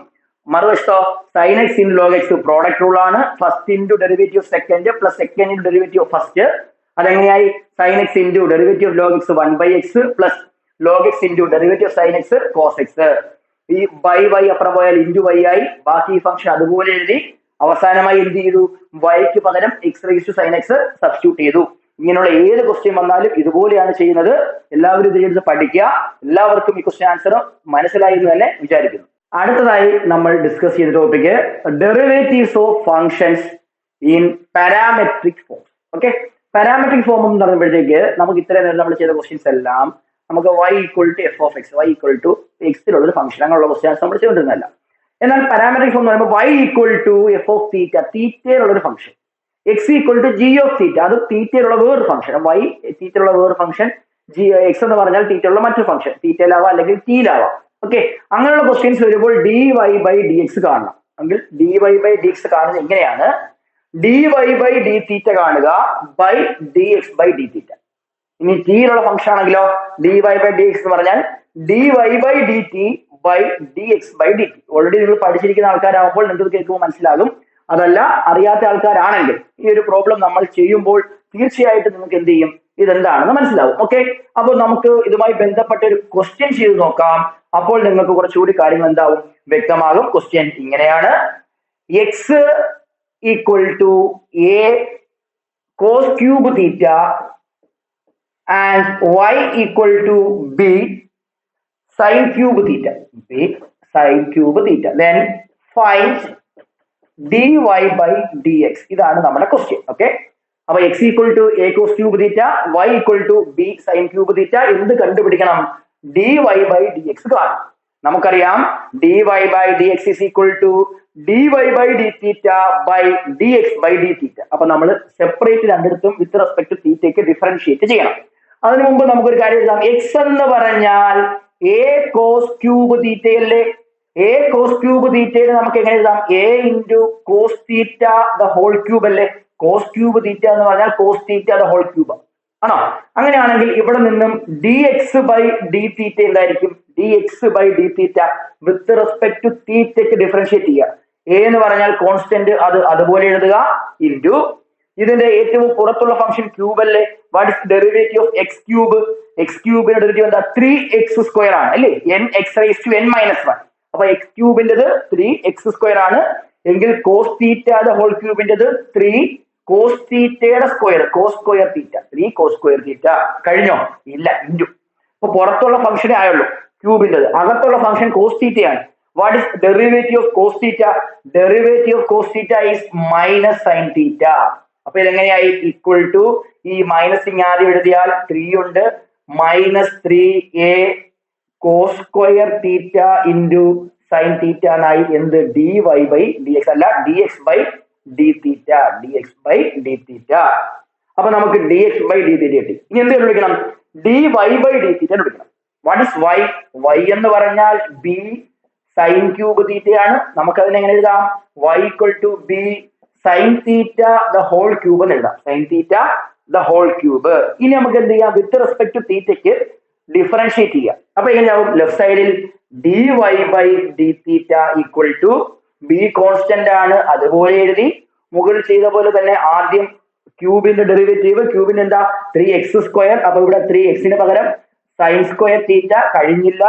മറുവശത്തോ sine x into log x product rule ആണ്. First into derivative of second plus second into derivative of first. അതെങ്ങനെയായി? Sine x into derivative of log x 1/x plus log x into derivative of sine x cos x. ഈ y അപ്പുറം പോയാൽ ഇൻറ്റു y ആയി. ബാക്കി ഈ ഫംഗ്ഷൻ അതുപോലെ എഴുതി. അവസാനമായി എന്ത് ചെയ്തു? വൈക്ക് പകരം x raise to sine x substitute ചെയ്തു. ഇങ്ങനെയുള്ള ഏത് ക്വസ്റ്റ്യൻ വന്നാലും ഇതുപോലെയാണ് ചെയ്യുന്നത്. എല്ലാവരും ഇത് ചെയ്ത് പഠിക്കുക. എല്ലാവർക്കും ഈ ക്വസ്റ്റ്യൻ ആൻസർ മനസ്സിലായി എന്ന് തന്നെ വിചാരിക്കുന്നു. അടുത്തതായി നമ്മൾ ഡിസ്കസ് ചെയ്ത topic derivatives of functions in parametric form. Okay. Parametric form എന്ന് പറയുമ്പോഴത്തേക്ക് നമുക്ക് ഇത്രയും നേരം നമ്മൾ ചെയ്ത ക്വസ്റ്റ്യൻസ് എല്ലാം നമുക്ക് y equal to F of x, y equal to എക്സിലുള്ള ഒരു ഫംഗ്ഷൻ അങ്ങനെയുള്ള ക്വസ്റ്റ്യൻസ് നമ്മൾ ചെയ്തുകൊണ്ടിരുന്നല്ല. എന്നാൽ പാരാമെട്രിക് ഫോം എന്ന് പറയുമ്പോൾ y equal to F of theta, തീറ്റയിലുള്ള ഒരു function, x equal to g of theta, അത് തീറ്റയിലുള്ള വേറൊരു ഫംഗ്ഷൻ, y തീറ്റയിലുള്ള വേറൊരു ഫംഗ്ഷൻ, ജി എക്സ് എന്ന് പറഞ്ഞാൽ തീറ്റയുള്ള മറ്റൊരു ഫംഗ്ഷൻ, തീറ്റയിലാവാം അല്ലെങ്കിൽ ടീയിലാവാം. ഓക്കെ, അങ്ങനെയുള്ള ക്വസ്റ്റ്യൻസ് വരുമ്പോൾ dy ബൈ ഡി എക്സ് കാണണം. എങ്കിൽ dy ബൈ ഡി എക്സ് കാണുന്നത് എങ്ങനെയാണ്? dy ബൈ ഡി തീറ്റ കാണുക by d x by d theta. ഇനി ടിയിലുള്ള ഫംഗ്ഷൻ ആണെങ്കിലോ dy ബൈ ഡി എക്സ് എന്ന് പറഞ്ഞാൽ dy by d t by d x by d t. Already നിങ്ങൾ പഠിച്ചിരിക്കുന്ന ആൾക്കാരാകുമ്പോൾ നിങ്ങൾക്ക് കേൾക്കുമ്പോൾ മനസ്സിലാകും. അതല്ല അറിയാത്ത ആൾക്കാരാണെങ്കിൽ ഈ ഒരു പ്രോബ്ലം നമ്മൾ ചെയ്യുമ്പോൾ തീർച്ചയായിട്ടും നിങ്ങൾക്ക് എന്ത് ചെയ്യും, ഇതെന്താണെന്ന് മനസ്സിലാവും. ഓക്കെ, അപ്പോൾ നമുക്ക് ഇതുമായി ബന്ധപ്പെട്ട ഒരു ക്വസ്റ്റ്യൻ ചെയ്ത് നോക്കാം. അപ്പോൾ നിങ്ങൾക്ക് കുറച്ചുകൂടി കാര്യങ്ങൾ എന്താവും, വ്യക്തമാകും. ക്വസ്റ്റ്യൻ ഇങ്ങനെയാണ്: x equal to a cos cube theta and y equal to b sin cube theta, b sin cube theta, then find dy by dx. ഇതാണ് നമ്മുടെ ക്വസ്റ്റ്യൻ. ഓക്കെ, അപ്പൊ x equal to a cos cube theta, y equal to b sine cube theta എന്ത് കണ്ടുപിടിക്കണം? dy ബൈ ഡി എക്സ് കാണും. നമുക്കറിയാം dy by d x is equal to dy by d theta by d x by d theta. അപ്പൊ നമ്മൾ സെപ്പറേറ്റ് രണ്ടിടത്തും വിത്ത് റെസ്പെക്ട് ടു തീറ്റയ്ക്ക് ഡിഫറൻഷിയേറ്റ് ചെയ്യണം. അതിനു മുമ്പ് നമുക്കൊരു കാര്യം എഴുതാം. എക്സ് എന്ന് പറഞ്ഞാൽ എ കോസ് ക്യൂബ് തീറ്റയല്ലേ? എ കോസ് ക്യൂബ് തീറ്റയിൽ നമുക്ക് എങ്ങനെ എഴുതാം? A into cos theta the whole cube അല്ലേ? കോസ് ക്യൂബ് തീറ്റ എന്ന് പറഞ്ഞാൽ cos theta the whole cube ആണോ? അങ്ങനെയാണെങ്കിൽ ഇവിടെ നിന്നും d x by d theta എന്തായിരിക്കും? D x by d theta with respect to തീറ്റയ്ക്ക് ഡിഫറൻഷിയേറ്റ് ചെയ്യുക. എ എന്ന് പറഞ്ഞാൽ കോൺസ്റ്റന്റ്, അത് അതുപോലെ എഴുതുക, ഇൻറ്റു ഇതിന്റെ ഏറ്റവും പുറത്തുള്ള ഫംഗ്ഷൻ ക്യൂബ് അല്ലേ? What is derivative of x cube? X ക്യൂബിന്റെ ഡെറിവേറ്റീവ് എന്താ? 3x² ആണ് അല്ലേ? n(x⁻n−1). അപ്പൊ എക്സ് ക്യൂബിന്റെത് 3x² ആണ്. എങ്കിൽ കോസ് തീറ്റ ദ ഹോൾ ക്യൂബിന്റെത് 3 കോസ് തീറ്റയുടെ square, cos square theta, 3 cos square theta. കഴിഞ്ഞോ? ഇല്ല, ഇൻറ്റു. അപ്പൊ പുറത്തുള്ള ഫംഗ്ഷനേ ആയുള്ളൂ ക്യൂബിന്റെത്, അകത്തുള്ള ഫംഗ്ഷൻ കോസ് തീറ്റയാണ്. What is derivative of cos theta? Derivative of cos theta is minus sine theta. അപ്പൊ ഇതെങ്ങനെയായി? ഈക്വൽ ടു ഈ മൈനസ് ആദ്യം എഴുതിയാൽ 3 ഉണ്ട്, -3a cos square theta into sine theta എന്നായി. എന്ത്? dy ബൈ ഡി എക്സ് അല്ല, dx by d theta, dx by d theta. അപ്പൊ നമുക്ക് dx ബൈ ഡി തീറ്റ കിട്ടി. ഇനി എന്ത് കണ്ടുപിടിക്കണം? dy ബൈ ഡി തീറ്റ കണ്ടുപിടിക്കണം. What is y? y എന്ന് പറഞ്ഞാൽ b സൈൻ ക്യൂബ് തീറ്റയാണ്. നമുക്ക് അതിനെ എങ്ങനെ എഴുതാം? y equal to b sine theta the whole cube എന്ന് എഴുതാം, sine theta the whole cube. ഇനി നമുക്ക് എന്ത് ചെയ്യാം? വിത്ത് റെസ്പെക്ട് ടു തീറ്റയ്ക്ക് ഡിഫറൻഷിയേറ്റ് ചെയ്യാം. അപ്പൊ എങ്ങനെയാവും? ലെഫ്റ്റ് സൈഡിൽ dy by d theta equal to b constant ആണ്, അതുപോലെ എഴുതി. മുകളിൽ ചെയ്ത പോലെ തന്നെ ആദ്യം ക്യൂബിന്റെ ഡെറിവേറ്റീവ്, ക്യൂബിന്റെ എന്താ? 3x². അപ്പൊ ഇവിടെ 3x പകരം സൈൻ സ്ക്വയർ തീറ്റ. കഴിഞ്ഞില്ല,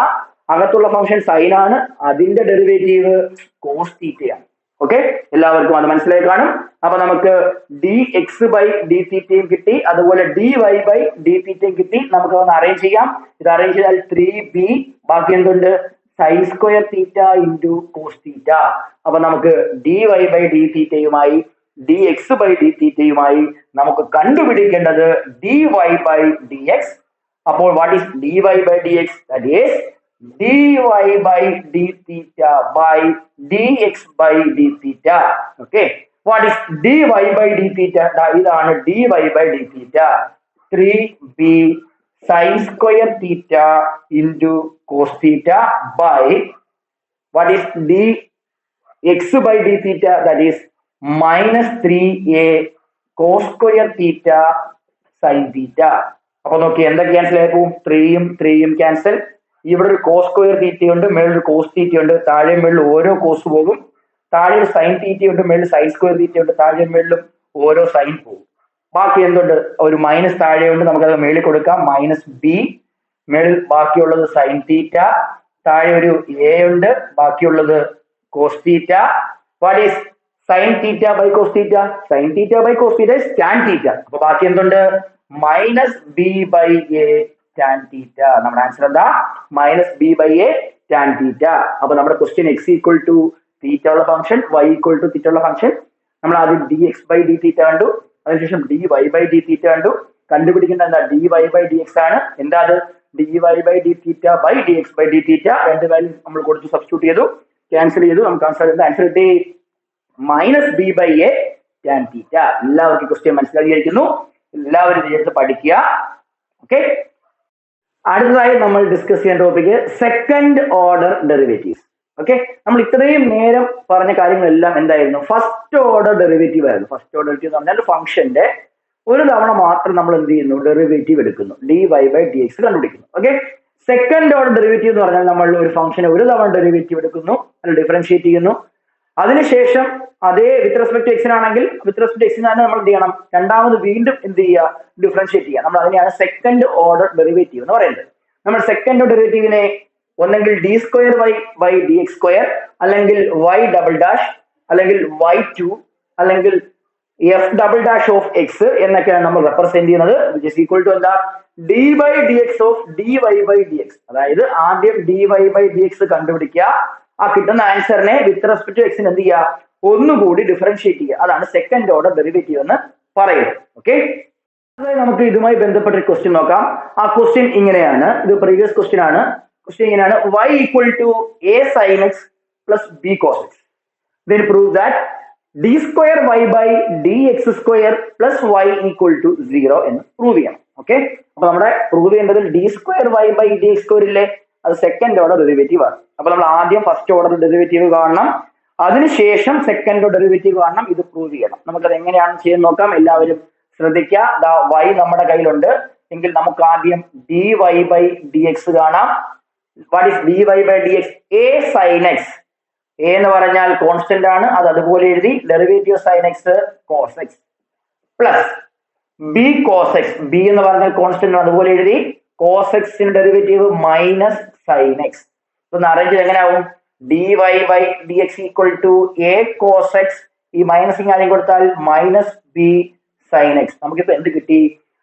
അകത്തുള്ള ഫംഗ്ഷൻ സൈൻ ആണ്, അതിന്റെ ഡെറിവേറ്റീവ് കോസ് തീറ്റയാണ്. ഓക്കെ, എല്ലാവർക്കും അത് മനസ്സിലായി കാണും. അപ്പൊ നമുക്ക് ഡി എക്സ് ബൈ ഡി തീറ്റയും കിട്ടി, അതുപോലെ dy ബൈ ഡി തീറ്റയും കിട്ടി. നമുക്ക് ഒന്ന് അറേഞ്ച് ചെയ്യാം. ഇത് അറേഞ്ച് ചെയ്താൽ 3b, ബാക്കി എന്തുണ്ട്? Sine square theta into cos theta. അപ്പൊ നമുക്ക് dy ബൈ ഡി തീറ്റയുമായി ഡി എക്സ് ബൈ ഡി തീറ്റയുമായി നമുക്ക് കണ്ടുപിടിക്കേണ്ടത് dy ബൈ ഡി എക്സ്. അപ്പോൾ what is dy by d x? That is dy by d theta by dx by d theta. Okay, what is dy by d theta? ഇതാണ് dy by d theta, 3b sin square theta into cos theta by what is dx by d theta? That is -3a cos square theta sin theta. അപ്പൊ നോക്കി എന്താ ക്യാൻസൽ ആയി പോകും? 3യും ക്യാൻസൽ. ഇവിടെ ഒരു കോസ് സ്ക്വയർ തീറ്റയുണ്ട്, മേളിൽ കോസ് തീറ്റയുണ്ട്, താഴെ മേളിൽ ഓരോ കോസ് പോകും. താഴെ ഒരു സൈൻ തീറ്റയുണ്ട്, മേളിൽ സൈൻ സ്ക്വയർ തീറ്റയുണ്ട്, താഴെ മേളിലും ഓരോ സൈൻ പോകും. ബാക്കി എന്തുണ്ട്? ഒരു മൈനസ് താഴെയുണ്ട്, നമുക്കത് മേളിൽ കൊടുക്കാം, -b. മേളിൽ ബാക്കിയുള്ളത് സൈൻ തീറ്റ, താഴെ ഒരു a ഉണ്ട്, ബാക്കിയുള്ളത് cos theta. What is sine theta by cos theta? Sine theta by cos theta is tan theta. അപ്പൊ ബാക്കി എന്തുണ്ട്? -b by a tan theta. നമ്മുടെ ആൻസർ എന്താ? -b by a tan theta. അപ്പൊ നമ്മുടെ question x equal to theta ഉള്ള function, y equal to theta ഉള്ള ഫംഗ്ഷൻ. നമ്മൾ ആദ്യം dx ബൈ ഡി തീറ്റ കണ്ടു, അതിനുശേഷം dy ബൈ ഡി തീറ്റ കണ്ടു. കണ്ടുപിടിക്കേണ്ട എന്താ? dy ബൈ ഡി എക്സ് ആണ്. എന്താ അത്? dy by d theta by d x by d theta. രണ്ട് വാല്യൂ നമ്മൾ കൊടുത്തു, സബ്സ്റ്റിറ്റ്യൂട്ട് ചെയ്തു, ക്യാൻസൽ ചെയ്തു. നമുക്ക് ആൻസർ കിട്ടി minus b by a tan theta. എല്ലാവർക്കും ക്വസ്റ്റ്യൻ മനസ്സിലാക്കിയിരിക്കുന്നു. എല്ലാവരും ഇതിനകത്ത് പഠിക്കുക. ഓക്കെ, അടുത്തതായി നമ്മൾ ഡിസ്കസ് ചെയ്യുന്ന topic second order derivatives. Okay, നമ്മൾ ഇത്രയും നേരം പറഞ്ഞ കാര്യങ്ങളെല്ലാം എന്തായിരുന്നു? ഫസ്റ്റ് ഓർഡർ ഡെറിവേറ്റീവ് ആയിരുന്നു. ഫസ്റ്റ് ഓർഡർ ഡെറിവേറ്റീവ് എന്ന് പറഞ്ഞാൽ ഫംഗ്ഷന്റെ ഒരു തവണ മാത്രം നമ്മൾ എന്ത് ചെയ്യുന്നു? ഡെറിവേറ്റീവ് എടുക്കുന്നു, dy ബൈ ഡി എക്സ് കണ്ടുപിടിക്കുന്നു. ഓക്കെ, സെക്കൻഡ് ഓർഡർ ഡെറിവേറ്റീവ് എന്ന് പറഞ്ഞാൽ നമ്മൾ ഒരു ഫംഗ്ഷനെ ഒരു തവണ ഡെറിവേറ്റീവ് എടുക്കുന്നു, അത് ഡിഫറൻഷിയേറ്റ് ചെയ്യുന്നു. അതിനുശേഷം അതേ വിത്ത് റെസ്പെക്ട് എക്സിനാണെങ്കിൽ വിത്ത് റെസ്പെക്ട് എക്സിനാണ് നമ്മൾ എന്ത് ചെയ്യണം? രണ്ടാമത് വീണ്ടും എന്ത് ചെയ്യുക? ഡിഫറൻഷിയേറ്റ് ചെയ്യുക. നമ്മൾ അതിനെയാണ് സെക്കൻഡ് ഓർഡർ ഡെറിവേറ്റീവ് എന്ന് പറയുന്നത്. നമ്മൾ സെക്കൻഡ് ഓർഡർ ഡെറിവേറ്റീവിനെ ഒന്നെങ്കിൽ d square y by d x square, അല്ലെങ്കിൽ വൈ ഡബിൾ ഡാഷ്, അല്ലെങ്കിൽ y2, അല്ലെങ്കിൽ f double dash of x എന്നൊക്കെയാണ് നമ്മൾ റെപ്രസെന്റ് ചെയ്യുന്നത്. വിച്ച് ഇസ് ഈക്വൽ ടു എന്താ? D by d x of d y by d x. അതായത് ആദ്യം d y by d x കണ്ടുപിടിക്കുക, ആ കിട്ടുന്ന ആൻസറിനെ വിത്ത് റെസ്പെക്ട് ടു എക്സിന് എന്ത് ചെയ്യുക? ഒന്നുകൂടി ഡിഫറൻഷിയേറ്റ് ചെയ്യുക. അതാണ് സെക്കൻഡ് ഓർഡർ ഡെറിവേറ്റീവ് എന്ന് പറയുന്നത്. ഓക്കെ, നമുക്ക് ഇതുമായി ബന്ധപ്പെട്ട ഒരു ക്വസ്റ്റ്യൻ നോക്കാം. ആ ക്വസ്റ്റ്യൻ ഇങ്ങനെയാണ്, ഇത് പ്രീവിയസ് ക്വസ്റ്റ്യൻ ആണ്. ക്വസ്റ്റ്യൻ ഇങ്ങനെയാണ്: y equal to a sin x plus b cos x. Then prove that d square y by dx square plus y equal to 0 എന്ന് പ്രൂവ് ചെയ്യണം. ഓക്കെ, അപ്പൊ നമ്മുടെ പ്രൂവ് ചെയ്യേണ്ടത് d square y by dx square ഇല്ലേ, അത് സെക്കൻഡ് ഓർഡർ ഡെറിവേറ്റീവ് ആണ്. അപ്പൊ നമ്മൾ ആദ്യം ഫസ്റ്റ് ഓർഡർ ഡെറിവേറ്റീവ് കാണണം, അതിനുശേഷം സെക്കൻഡ് ഓർഡർ ഡെറിവേറ്റീവ് കാണണം, ഇത് പ്രൂവ് ചെയ്യണം. നമുക്കത് എങ്ങനെയാണ് ചെയ്യാൻ നോക്കാം. എല്ലാവരും ശ്രദ്ധിക്കുക. y നമ്മുടെ കയ്യിലുണ്ട് എങ്കിൽ നമുക്ക് ആദ്യം dy ബൈ dx കാണാം. What is dy by dx? a sin x. a എന്ന് പറഞ്ഞാൽ കോൺസ്റ്റന്റ് ആണ്, അത് അതുപോലെ എഴുതി. Derivative sin x cos x plus b cos x. b എന്ന് പറഞ്ഞാൽ കോൺസ്റ്റന്റ് അതുപോലെ എഴുതി. cos x derivative minus sin x. ഇതൊന്ന് അറേഞ്ച് എങ്ങനെ ആവും? dy by dx equal to a cos x. ഈ മൈനസിങ് ആദ്യം കൊടുത്താൽ മൈനസ് b sin x. നമുക്കിപ്പോ എന്ത് കിട്ടി?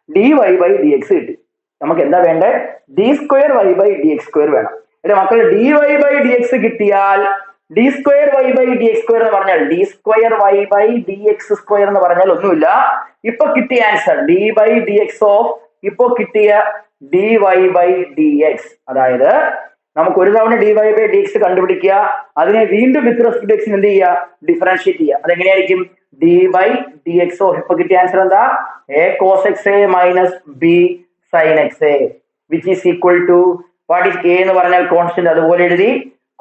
dy ബൈ dx കിട്ടി. നമുക്ക് എന്താ വേണ്ടത്? D square y by d x square വേണം. എന്റെ മക്കൾ, dy ബൈ ഡി എക്സ് കിട്ടിയാൽ d square y by d x square എന്ന് പറഞ്ഞാൽ d square y by d x square എന്ന് പറഞ്ഞാൽ ഒന്നുമില്ല. ഇപ്പൊ കിട്ടിയ answer d by d x of ഇപ്പൊ കിട്ടിയ d y by d x. അതായത് നമുക്ക് ഒരു തവണ dy ബൈ ഡി എക്സ് കണ്ടുപിടിക്കുക, അതിനെ വീണ്ടും വിത്ത് റെസ്പെക്ട് എക്സിന് എന്ത് ചെയ്യുക? ഡിഫറൻഷിയേറ്റ് ചെയ്യുക. അതെങ്ങനെയായിരിക്കും? D by d x of ഇപ്പൊ കിട്ടിയ ആൻസർ എന്താ? a cos x a minus b sin x a, which is equal to what is a എന്ന് പറഞ്ഞാൽ കോൺസ്റ്റന്റ് അതുപോലെ എഴുതി.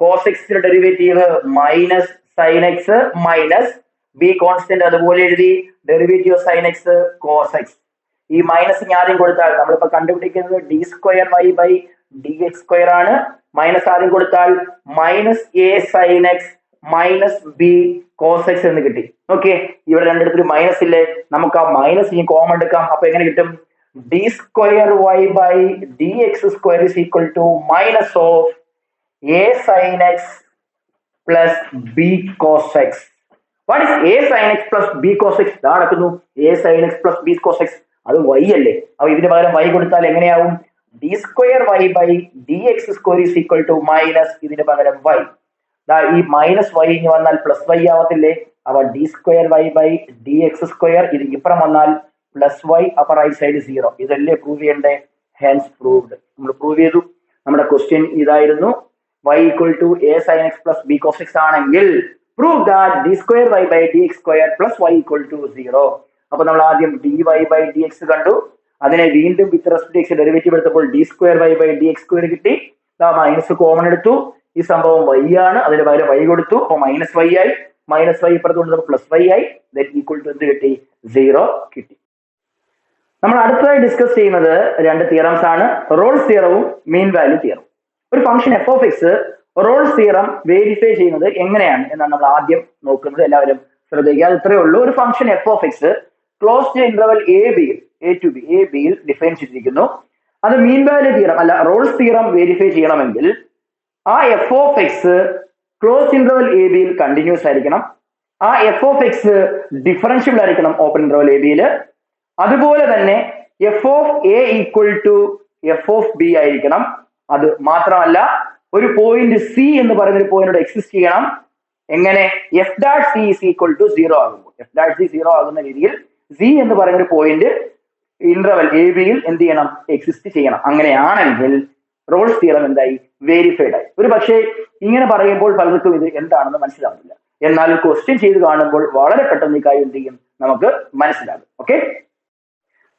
cos x derivative minus sin x minus b constant അതുപോലെ എഴുതി. Derivative sin x cos x. ഈ മൈനസ് ആദ്യം കൊടുത്താൽ നമ്മളിപ്പോ കണ്ടുപിടിക്കുന്നത് d square y by d x square ആണ്. മൈനസ് ആദ്യം കൊടുത്താൽ minus a sine x minus b cos x എന്ന് കിട്ടി. ഓക്കെ, ഇവിടെ രണ്ടിടത്തൊരു മൈനസ് ഇല്ലേ, നമുക്ക് ആ മൈനസ് ഇനി കോമൺ എടുക്കാം. അപ്പൊ എങ്ങനെ കിട്ടും? D square y by d x square is equal to minus of a sine x plus b cos x. What is a sine x plus b cos x? ഇതാ നടക്കുന്നു. A sine x plus b cos x, അത് y അല്ലേ. അപ്പൊ ഇതിന് പകരം y കൊടുത്താൽ എങ്ങനെയാവും? D square y by d x square is equal to minus ഇതിന് പകരം y. ഈ മൈനസ് y ഇനി വന്നാൽ പ്ലസ് y ആവത്തില്ലേ? അപ്പൊ d square y by d x square ഇത് ഇപ്പുറം വന്നാൽ പ്ലസ് y, അപ്പൊ റൈറ്റ് സൈഡ് 0. ഇതല്ലേ പ്രൂവ് ചെയ്യണ്ടേ? Hence proved. നമ്മൾ പ്രൂവ് ചെയ്തു. നമ്മുടെ ക്വസ്റ്റ്യൻ ഇതായിരുന്നു. y equal to a sine x plus b cos x ആണെങ്കിൽ prove that d square y by d x square plus y equal to 0. അപ്പൊ നമ്മൾ ആദ്യം d y by d x കണ്ടു, അതിനെ വീണ്ടും വിത്ത് റെസ്പെക്ട് എക്സ് ഡെറിവേറ്റീവ് എടുത്തപ്പോൾ d square y by d x square കിട്ടി. മൈനസ് കോമൺ എടുത്തു. ഈ സംഭവം y ആണ്, അതിന് പകരം y കൊടുത്തു. അപ്പൊ മൈനസ് y ആയി. മൈനസ് y ഇപ്പുറത്ത് കൊണ്ടപ്പോൾ പ്ലസ് y ആയി. ദാറ്റ് ഈക്വൽ ടു എന്ത് കിട്ടി? 0 കിട്ടി. നമ്മൾ അടുത്തതായി ഡിസ്കസ് ചെയ്യുന്നത് രണ്ട് തിയറംസ് ആണ്, റോൾസ് തിയറവും മീൻ വാല്യൂ തിയറവും. ഒരു function f of x Rolle's theorem verify ചെയ്യുന്നത് എങ്ങനെയാണ് എന്നാണ് നമ്മൾ ആദ്യം നോക്കുന്നത്. എല്ലാവരും ശ്രദ്ധിക്കുക. അത് ഇത്രയേ ഉള്ളൂ. ഒരു function f of x closed interval a to ബിയിൽ ഡിഫൈൻ ചെയ്തിരിക്കുന്നു. അത് മീൻ വാല്യൂ തിയറം അല്ല റോൾസ് തിയറം വേരിഫൈ ചെയ്യണമെങ്കിൽ ആ f of x closed interval a ബിയിൽ കണ്ടിന്യൂസ് ആയിരിക്കണം. ആ എഫ് ഓഫ് എക്സ് ഡിഫറൻഷ്യബിൾ ആയിരിക്കണം ഓപ്പൺ ഇന്റർവൽ എ ബിയിൽ. അതുപോലെ തന്നെ f of a equal to F of b ആയിരിക്കണം. അത് മാത്രമല്ല ഒരു പോയിന്റ് സി എന്ന് പറയുന്ന ഒരു പോയിന്റ് എക്സിസ്റ്റ് ചെയ്യണം. എങ്ങനെ? F dash C is equal to 0 ആകുമ്പോൾ, എഫ് ഡാഷ് സി 0 ആകുന്ന രീതിയിൽ സി എന്ന് പറയുന്ന ഒരു പോയിന്റ് ഇന്റർവൽ എ ബിയിൽ എന്ത് ചെയ്യണം, എക്സിസ്റ്റ് ചെയ്യണം. അങ്ങനെയാണെങ്കിൽ റോൾസ് തിയറം എന്തായി, വെരിഫൈഡ് ആയി. ഒരു പക്ഷേ ഇങ്ങനെ പറയുമ്പോൾ പലർക്കും ഇത് എന്താണെന്ന് മനസ്സിലാവുന്നില്ല. എന്നാൽ ക്വസ്റ്റ്യൻ ചെയ്ത് കാണുമ്പോൾ വളരെ പെട്ടെന്ന് ഈ കാര്യം എന്ത് ചെയ്യും, നമുക്ക് മനസ്സിലാകും. ഓക്കെ,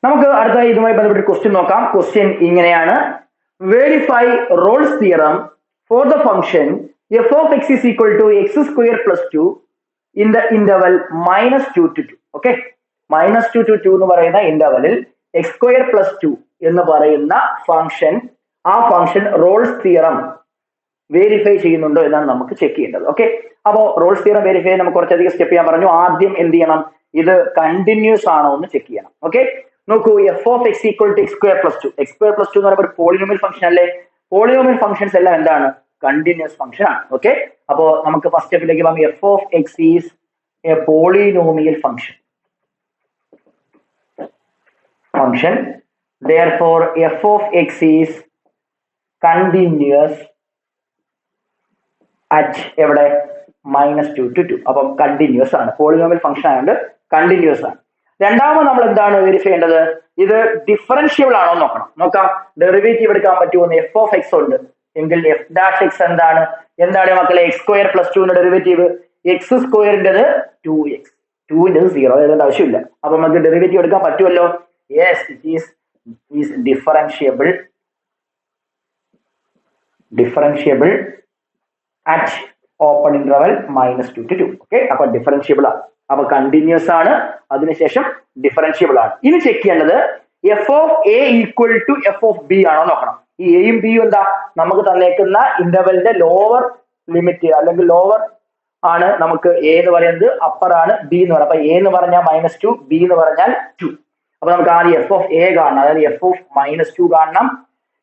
നമുക്ക് അടുത്തായി ഇതുമായി ബന്ധപ്പെട്ട് ക്വസ്റ്റ്യൻ നോക്കാം. ക്വസ്റ്റ്യൻ ഇങ്ങനെയാണ്: verify Rolls theorem for the function f of x is equal to x square plus 2 in the interval -2 to 2. Okay, -2 to 2 എന്ന് പറയുന്ന ഇന്റർവലിൽ x square plus 2 എന്ന് പറയുന്ന ഫംഗ്ഷൻ, ആ ഫംഗ്ഷൻ റോൾസ് തിയറം വെരിഫൈ ചെയ്യുന്നുണ്ടോ എന്നാണ് നമുക്ക് ചെക്ക് ചെയ്യേണ്ടത്. ഓക്കെ, അപ്പോ റോൾസ് തിയറം വെരിഫൈ ചെയ്യാൻ നമുക്ക് കുറച്ചധികം സ്റ്റെപ്പ് ചെയ്യാൻ പറഞ്ഞു. ആദ്യം എന്ത് ചെയ്യണം, ഇത് കണ്ടിന്യൂസ് ആണോ എന്ന് ചെക്ക് ചെയ്യണം. ഓക്കെ, നോക്കൂ, f of x equal to x square plus two. X square plus two എന്ന് പറയുമ്പോൾ ഒരു പോളിനോമിയൽ ഫംഗ്ഷൻ അല്ലേ. പോളിനോമിയൽ ഫംഗ്ഷൻസ് എല്ലാം എന്താണ്, കണ്ടിന്യൂസ് ഫംഗ്ഷൻ ആണ്. ഓക്കെ, അപ്പോ നമുക്ക് ഫസ്റ്റ് സ്റ്റെപ്പിലേക്ക് പോകാം. F of x is A polynomial function. Therefore f of x is continuous at എവിടെ, -2 to 2. അപ്പം കണ്ടിന്യൂസ് ആണ്, പോളിനോമിയൽ ഫംഗ്ഷൻ ആയതുകൊണ്ട് കണ്ടിന്യൂസ് ആണ്. രണ്ടാമത് നമ്മൾ എന്താണ് വെരിഫൈ ചെയ്യേണ്ടത്, ഇത് ഡിഫറൻഷ്യബിൾ ആണോ നോക്കണം. നോക്കാം, ഡെറിവേറ്റീവ് എടുക്കാൻ പറ്റുമോ. എഫ് ഓഫ് എക്സ് ഉണ്ട് എങ്കിൽ എഫ് ഡാഷ് എക്സ് എന്താണ് മക്കളെ, എക്സ് സ്ക്വയർ പ്ലസ് ടുവിന്റെ ഡെറിവേറ്റീവ് എക്സ് സ്ക്വയറിൻ്റെത് 2x, 2ൻ്റെത് 0 എഴുതേണ്ട ആവശ്യമില്ല. അപ്പൊ നമുക്ക് ഡെറിവേറ്റീവ് എടുക്കാൻ പറ്റുമല്ലോ. Yes, it is differentiable at open interval -2 to 2. Okay, അപ്പൊ ഡിഫറൻഷ്യബിൾ ആണ്, അപ്പൊ കണ്ടിന്യൂസ് ആണ്, അതിനുശേഷം ഡിഫറൻഷ്യബിൾ ആണ്. ഇനി ചെക്ക് ചെയ്യേണ്ടത് f of a equal to F of b ആണോ നോക്കണം. ഈ എയും ബിയും എന്താ, നമുക്ക് തന്നേക്കുന്ന ഇന്റർവെലിന്റെ ലോവർ ലിമിറ്റ് അല്ലെങ്കിൽ ലോവർ ആണ് നമുക്ക് എ എന്ന് പറയുന്നത്, അപ്പർ ആണ് ബി എന്ന് പറയുന്നത്. അപ്പൊ എ എന്ന് പറഞ്ഞാൽ -2, ബി എന്ന് പറഞ്ഞാൽ 2. അപ്പൊ നമുക്ക് ആദ്യം എഫ് ഓഫ് എ കാണണം, അതായത് എഫ് ഓഫ് -2 കാണണം.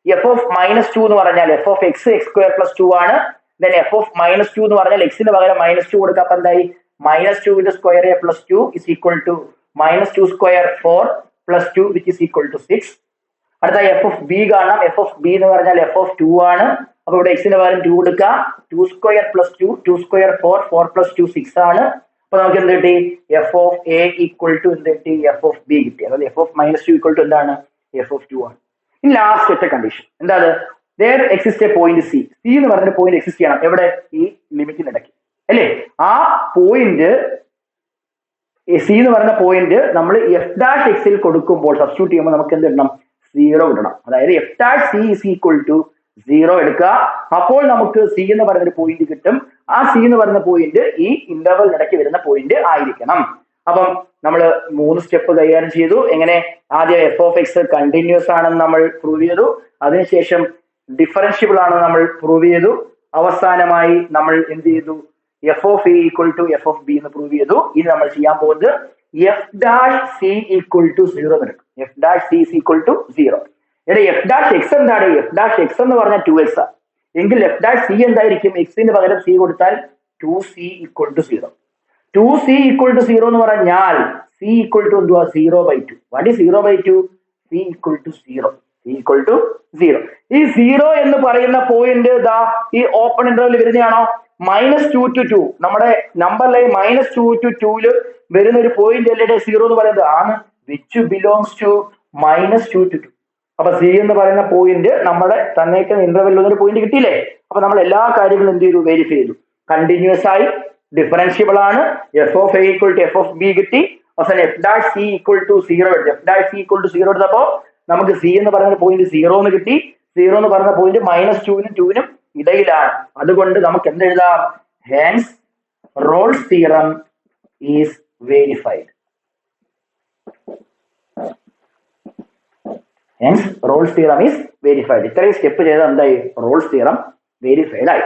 എഫ് ഓഫ് -2 എന്ന് പറഞ്ഞാൽ f of x X square plus 2 ആണ്. ദെൻ എഫ് ഓഫ് -2 എന്ന് പറഞ്ഞാൽ എക്സിന് പകരം -2 കൊടുക്കുക. അപ്പൊ എന്തായി, -2 square A plus 2 is equal to -2 square 4 plus 2 which is equal to 6. അടുത്ത എഫ് ഓഫ് ബി കാണാം. എഫ് ഓഫ് ബി എന്ന് പറഞ്ഞാൽ എഫ് ഓഫ് 2 ആണ്. അപ്പൊ ഇവിടെ എക്സിന് പകരം 2 കൊടുക്കുക. 2 സ്ക്വയർ പ്ലസ് 2, 2 സ്ക്വയർ 4, 4 പ്ലസ് 2 6 ആണ്. അപ്പൊ നമുക്ക് എന്ത് കിട്ടി, f of a equal to എന്ത് കിട്ടി, എഫ് ഓഫ് ബി കിട്ടി. അതായത് എഫ് ഓഫ് -2 ഈക്വൽ ടു എന്താണ്, എഫ് ഓഫ് 2 ആണ്. ഇനി ലാസ്റ്റ് ഒറ്റ കണ്ടീഷൻ എന്താണ്, there exists a point C. C എന്ന് പറഞ്ഞ പോയിന്റ് എക്സിസ്റ്റ് ചെയ്യണം എവിടെ, ഈ ലിമിറ്റിനിടയ്ക്ക് അല്ലേ. ആ പോയിന്റ് സി എന്ന് പറയുന്ന പോയിന്റ് നമ്മൾ എഫ് ഡാഷ് എക്സിൽ കൊടുക്കുമ്പോൾ സബ്സ്റ്റിറ്റ്യൂട്ട് ചെയ്യുമ്പോൾ നമുക്ക് എന്ത് ഇടണം, 0 ഇടണം. അതായത് f dash c is equal to 0 എടുക്കുക. അപ്പോൾ നമുക്ക് സി എന്ന് പറയുന്ന ഒരു പോയിന്റ് കിട്ടും. ആ സി എന്ന് പറയുന്ന പോയിന്റ് ഈ ഇന്റർവെലിനിടയ്ക്ക് വരുന്ന പോയിന്റ് ആയിരിക്കണം. അപ്പം നമ്മൾ 3 സ്റ്റെപ്പ് കൈകാര്യം ചെയ്തു. എങ്ങനെ, ആദ്യം എഫ് ഓഫ് എക്സ് കണ്ടിന്യൂസ് ആണെന്ന് നമ്മൾ പ്രൂവ് ചെയ്തു. അതിനുശേഷം ഡിഫറൻഷ്യബിൾ ആണെന്ന് നമ്മൾ പ്രൂവ് ചെയ്തു. അവസാനമായി നമ്മൾ എന്ത് ചെയ്തു, f of a equal to F of b എന്ന് പ്രൂവ് ചെയ്തു. ഇനി നമ്മൾ ചെയ്യാൻ പോകുന്നത് f dash c equal to 0 എടുക്കും. F dash c is equal to 0. ഇവിടെ എഫ് ഡാഷ് എക്സ് എന്താണ്, എഫ് ഡാഷ് എക്സ് എന്ന് പറഞ്ഞാൽ 2x ആണ്. എങ്കിൽ എഫ് ഡാഷ് സി എന്തായിരിക്കും, എക്സിന് പകരം സി കൊടുത്താൽ 2c equal to 0. 2c equal to 0 എന്ന് പറഞ്ഞാൽ c ഈക്വൽ ടു എന്തുവാ, 0/2. What is 0/2? c equal to 0. Equal to 0. ഈ 0 എന്ന് പറയുന്ന പോയിന്റ് ദാ ഈ ഓപ്പൺ ഇന്റർവെൽ വരുന്നതാണോ, -2 to 2. നമ്മുടെ നമ്പർ ലൈൻ -2 to 2 വരുന്ന ഒരു പോയിന്റ് അല്ലേ 0 എന്ന് പറയുന്നത് ആണ്, വിച്ച് ബിലോങ്സ് ടു -2 to 2. അപ്പൊ സി എന്ന് പറയുന്ന പോയിന്റ് നമ്മുടെ തന്നേക്കുന്ന ഇന്റർവെല്ലിൽ ഒരു പോയിന്റ് കിട്ടിയില്ലേ. അപ്പൊ നമ്മൾ എല്ലാ കാര്യങ്ങളും എന്ത് ചെയ്തു, വെരിഫൈ ചെയ്തു. കണ്ടിന്യൂസ് ആയി, ഡിഫറൻഷ്യബിൾ ആണ്, f of a equal to F of b കിട്ടി. അവസാനം f dash c equal to 0 എടുത്തു. F dash c equal to 0 എടുത്തപ്പോ നമുക്ക് സി എന്ന് പറയുന്ന പോയിന്റ് 0 എന്ന് കിട്ടി. 0 എന്ന് പറയുന്ന പോയിന്റ് -2നും 2നും ഇടയിലാണ്. അതുകൊണ്ട് നമുക്ക് എന്ത് എഴുതാം, hence Rolls theorem is verified. Hence Rolls theorem is verified. ഇത്രയും സ്റ്റെപ്പ് ചെയ്താൽ എന്തായി, റോൾസ് തിയറം വെരിഫൈഡ് ആയി.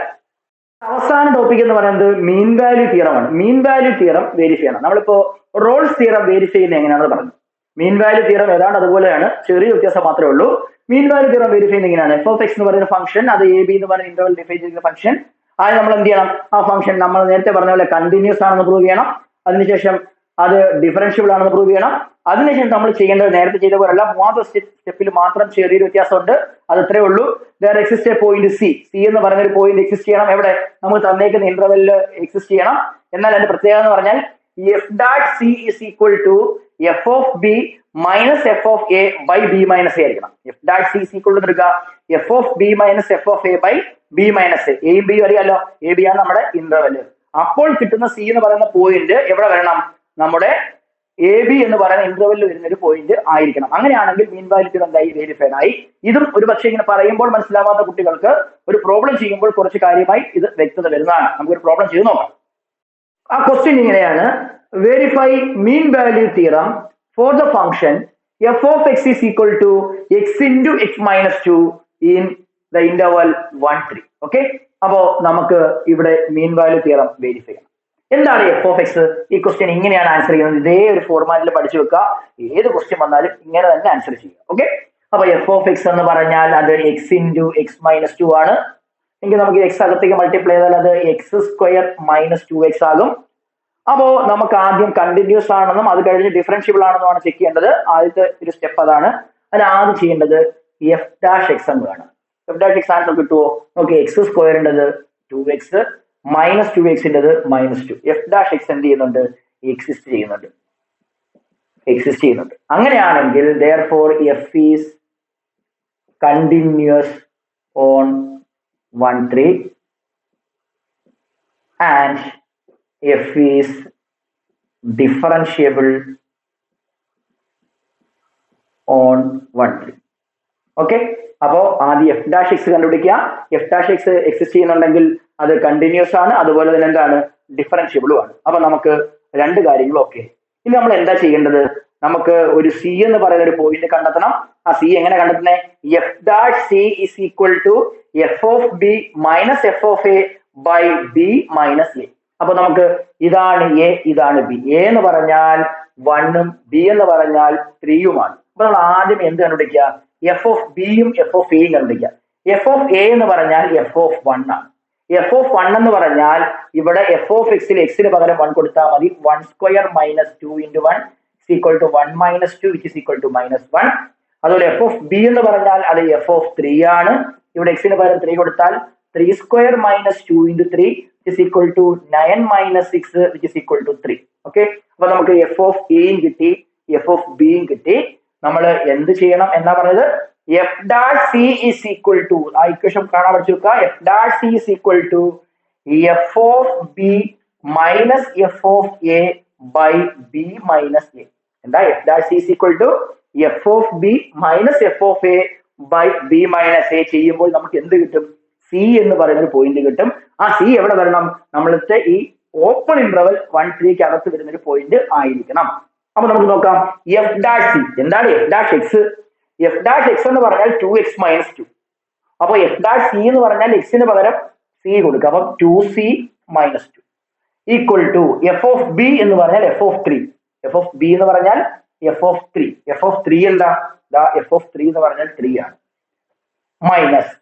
അവസാന ടോപ്പിക് എന്ന് പറയുന്നത് മീൻ വാല്യൂ തിയറം ആണ്. മീൻ വാല്യൂ തിയറം വെരിഫൈ ചെയ്യണം. നമ്മളിപ്പോ റോൾസ് തിയറം വെരിഫൈ ചെയ്യുന്നത് എങ്ങനെയാണെന്ന് പറഞ്ഞു. മീൻ വാല്യൂ തിയറം ഏതാണ്ട് അതുപോലെയാണ്, ചെറിയ വ്യത്യാസം മാത്രമേ ഉള്ളൂ. മീൻ വാല്യൂ തിയറം വെരിഫൈ ചെയ്യുന്നത് എങ്ങനെയാണ്, എഫ് ഓഫ് എക്സ് എന്ന് പറയുന്ന ഫംഗ്ഷൻ, അത് എ ബി എന്ന് പറയുന്ന ഇന്റർവൽ ഡിഫൈൻ ചെയ്യുന്ന ഫംഗ്ഷൻ. ആദ്യം നമ്മൾ എന്ത് ചെയ്യണം, ആ ഫംഗ്ഷൻ നമ്മൾ നേരത്തെ പറഞ്ഞ പോലെ കണ്ടിന്യൂസ് ആണെന്ന് പ്രൂവ് ചെയ്യണം. അതിനുശേഷം അത് ഡിഫറൻഷ്യബിൾ ആണെന്ന് പ്രൂവ് ചെയ്യണം. അതിനുശേഷം നമ്മൾ ചെയ്യേണ്ടത് നേരത്തെ ചെയ്ത പോലെയല്ല, 3ാമത്തെ സ്റ്റെപ്പിൽ മാത്രം ചെറിയൊരു വ്യത്യാസമുണ്ട്. അത് ഇത്രേ ഉള്ളൂ. there exists a point C. C എന്ന് പറയുന്ന ഒരു പോയിന്റ് എക്സിസ്റ്റ് ചെയ്യണം എവിടെ, നമ്മൾ തന്നേക്കുന്ന ഇന്റർവെല്ലിൽ എക്സിസ്റ്റ് ചെയ്യണം. എന്നാൽ അതിന്റെ പ്രത്യേകത എന്ന് പറഞ്ഞാൽ f dash c is equal to F of B minus F of A by B minus a ആയിരിക്കണം. F dash c equal to എടുക്കുക f of B minus F of A by B minus a. എയും ബിയും അറിയാലോ, എ ബി ആണ് നമ്മുടെ ഇന്റർവെല്. അപ്പോൾ കിട്ടുന്ന സി എന്ന് പറയുന്ന പോയിന്റ് എവിടെ വരണം? നമ്മുടെ എ ബി എന്ന് പറയുന്ന ഇന്റർവെല്ലിൽ വരുന്ന ഒരു പോയിന്റ് ആയിരിക്കണം. അങ്ങനെയാണെങ്കിൽ മീൻ വാല്യൂ തിയറം എന്തായി? വെരിഫൈഡ് ആയി. ഇതും ഒരു പക്ഷേ ഇങ്ങനെ പറയുമ്പോൾ മനസ്സിലാവാത്ത കുട്ടികൾക്ക് ഒരു പ്രോബ്ലം ചെയ്യുമ്പോൾ കുറച്ച് കാര്യമായി ഇത് വ്യക്തത വരുന്നതാണ്. നമുക്കൊരു പ്രോബ്ലം ചെയ്ത് നോക്കാം. ആ ക്വസ്റ്റ്യൻ ഇങ്ങനെയാണ്: verify mean value theorem for the function f of x is equal to x into x minus 2 in the interval 1, 3. Okay, അപ്പോ നമുക്ക് ഇവിടെ മീൻ വാല്യൂ തിയറം വെരിഫൈ ചെയ്യണം. എന്താണ് എഫ് ഓഫ് എക്സ്? ഈ ക്വസ്റ്റ്യൻ ഇങ്ങനെയാണ് ആൻസർ ചെയ്യുന്നത്. ഇതേ ഒരു ഫോർമാറ്റിൽ പഠിച്ചു വെക്കുക. ഏത് ക്വസ്റ്റ്യൻ വന്നാലും ഇങ്ങനെ തന്നെ ആൻസർ ചെയ്യുക. ഓക്കെ, അപ്പൊ എഫ് ഓഫ് എക്സ് എന്ന് പറഞ്ഞാൽ അത് എക്സ് ഇൻറ്റു എക്സ് മൈനസ് 2 ആണ്. എങ്കിൽ നമുക്ക് എക്സ് അകത്തേക്ക് മൾട്ടിപ്ലൈ ചെയ്താൽ അത് എക്സ് സ്ക്വയർ മൈനസ് 2x ആകും. അപ്പോ നമുക്ക് ആദ്യം കണ്ടിന്യൂസ് ആണെന്നും അത് കഴിഞ്ഞ് ഡിഫറൻഷ്യബിൾ ആണെന്നുമാണ് ചെക്ക് ചെയ്യേണ്ടത്. ആദ്യത്തെ ഒരു സ്റ്റെപ്പ് അതാണ്. അതിന് ആദ്യം ചെയ്യേണ്ടത് എഫ് ഡാഷ് എക്സ് എന്നാണ്. എഫ് ഡാഷ് എക്സ് ആൻസർ കിട്ടുമോ? ഓക്കെ, എക്സ് സ്ക്വയറിൻ്റെത് 2x മൈനസ് 2x-ൻ്റെത് -2. എഫ് ഡാഷ് എക്സ് എന്ത് ചെയ്യുന്നുണ്ട്? എക്സിസ്റ്റ് ചെയ്യുന്നുണ്ട്. അങ്ങനെയാണെങ്കിൽ therefore f is continuous on 1, 3 and f is differentiable on 1, 3. Okay, അപ്പോ ആദ്യം എഫ് ഡാഷ് എക്സ് കണ്ടുപിടിക്കുക. എഫ് ഡാഷ് എക്സ് എക്സിസ്റ്റ് ചെയ്യുന്നുണ്ടെങ്കിൽ അത് കണ്ടിന്യൂസ് ആണ്, അതുപോലെ തന്നെ എന്താണ്? ഡിഫറൻഷ്യബിളും ആണ്. അപ്പൊ നമുക്ക് രണ്ട് കാര്യങ്ങളും ഓക്കെ. ഇനി നമ്മൾ എന്താ ചെയ്യേണ്ടത്? നമുക്ക് ഒരു സി എന്ന് പറയുന്ന ഒരു പോയിന്റ് കണ്ടെത്തണം. ആ സി എങ്ങനെ കണ്ടെത്തുന്നേ? F dash c is equal to F of B minus F of A by B minus a. അപ്പൊ നമുക്ക് ഇതാണ് എ, ഇതാണ് ബി. എ എന്ന് പറഞ്ഞാൽ 1-ഉം ബി എന്ന് പറഞ്ഞാൽ 3-യുമാണ്. അപ്പൊ നമ്മൾ ആദ്യം എന്ത് കണ്ടുപിടിക്കുക? എഫ് ഓഫ് ബിയും എഫ് ഓഫ് എയും കണ്ടുപിടിക്കുക. എഫ് ഓഫ് എ എന്ന് പറഞ്ഞാൽ എഫ് ഓഫ് 1 ആണ്. എഫ് ഓഫ് 1 എന്ന് പറഞ്ഞാൽ ഇവിടെ എഫ് ഓഫ് എക്സിൽ എക്സിന് പകരം 1 കൊടുത്താൽ മതി. 1 square minus 2 into 1 is equal to 1 minus 2 which is equal to -1. അതുപോലെ എഫ് ഓഫ് ബി എന്ന് പറഞ്ഞാൽ അത് എഫ് ഓഫ് 3 ആണ്. ഇവിടെ എക്സിന് പകരം 3 കൊടുത്താൽ 3 square minus 2 into 3 is equal to 9 minus 6 which is equal to 3. Okay, അപ്പൊ നമുക്ക് എഫ് ഓഫ് എയും കിട്ടി, എഫ് ഓഫ് ബിയും കിട്ടി. നമ്മൾ എന്ത് ചെയ്യണം എന്നാ പറഞ്ഞത്? F dash C is equal to, ആ ഇക്വേഷൻ കാണാൻ പഠിച്ചു വെക്കുക. F dash C is equal to F of B minus F of A by B minus a. എന്താ? F dash C is equal to F of B minus F of A by B minus a ചെയ്യുമ്പോൾ നമുക്ക് എന്ത് കിട്ടും? സി എന്ന് പറയുന്ന ഒരു പോയിന്റ് കിട്ടും. ആ സി എവിടെ വരണം? നമ്മളത്തെ ഈ ഓപ്പൺ ഇന്റർവൽ 1, 3 അകത്ത് വരുന്ന ഒരു പോയിന്റ് ആയിരിക്കണം. അപ്പൊ നമുക്ക് നോക്കാം. എഫ് ഡാഷ് സി എന്താണ്? F dash X. F dash x എന്ന് പറഞ്ഞാൽ 2x മൈനസ് 2. അപ്പൊ എഫ് ഡാഷ് സി എന്ന് പറഞ്ഞാൽ എക്സിന് പകരം സി കൊടുക്കുക. അപ്പൊ 2c minus 2 equal to F of b എന്ന് പറഞ്ഞാൽ f of 3. F of b എന്ന് പറഞ്ഞാൽ എഫ് ഓഫ് 3. എഫ് ഓഫ് 3 എന്താ? എഫ് ഓഫ് 3 എന്ന് പറഞ്ഞാൽ 3 ആണ്. മൈനസ്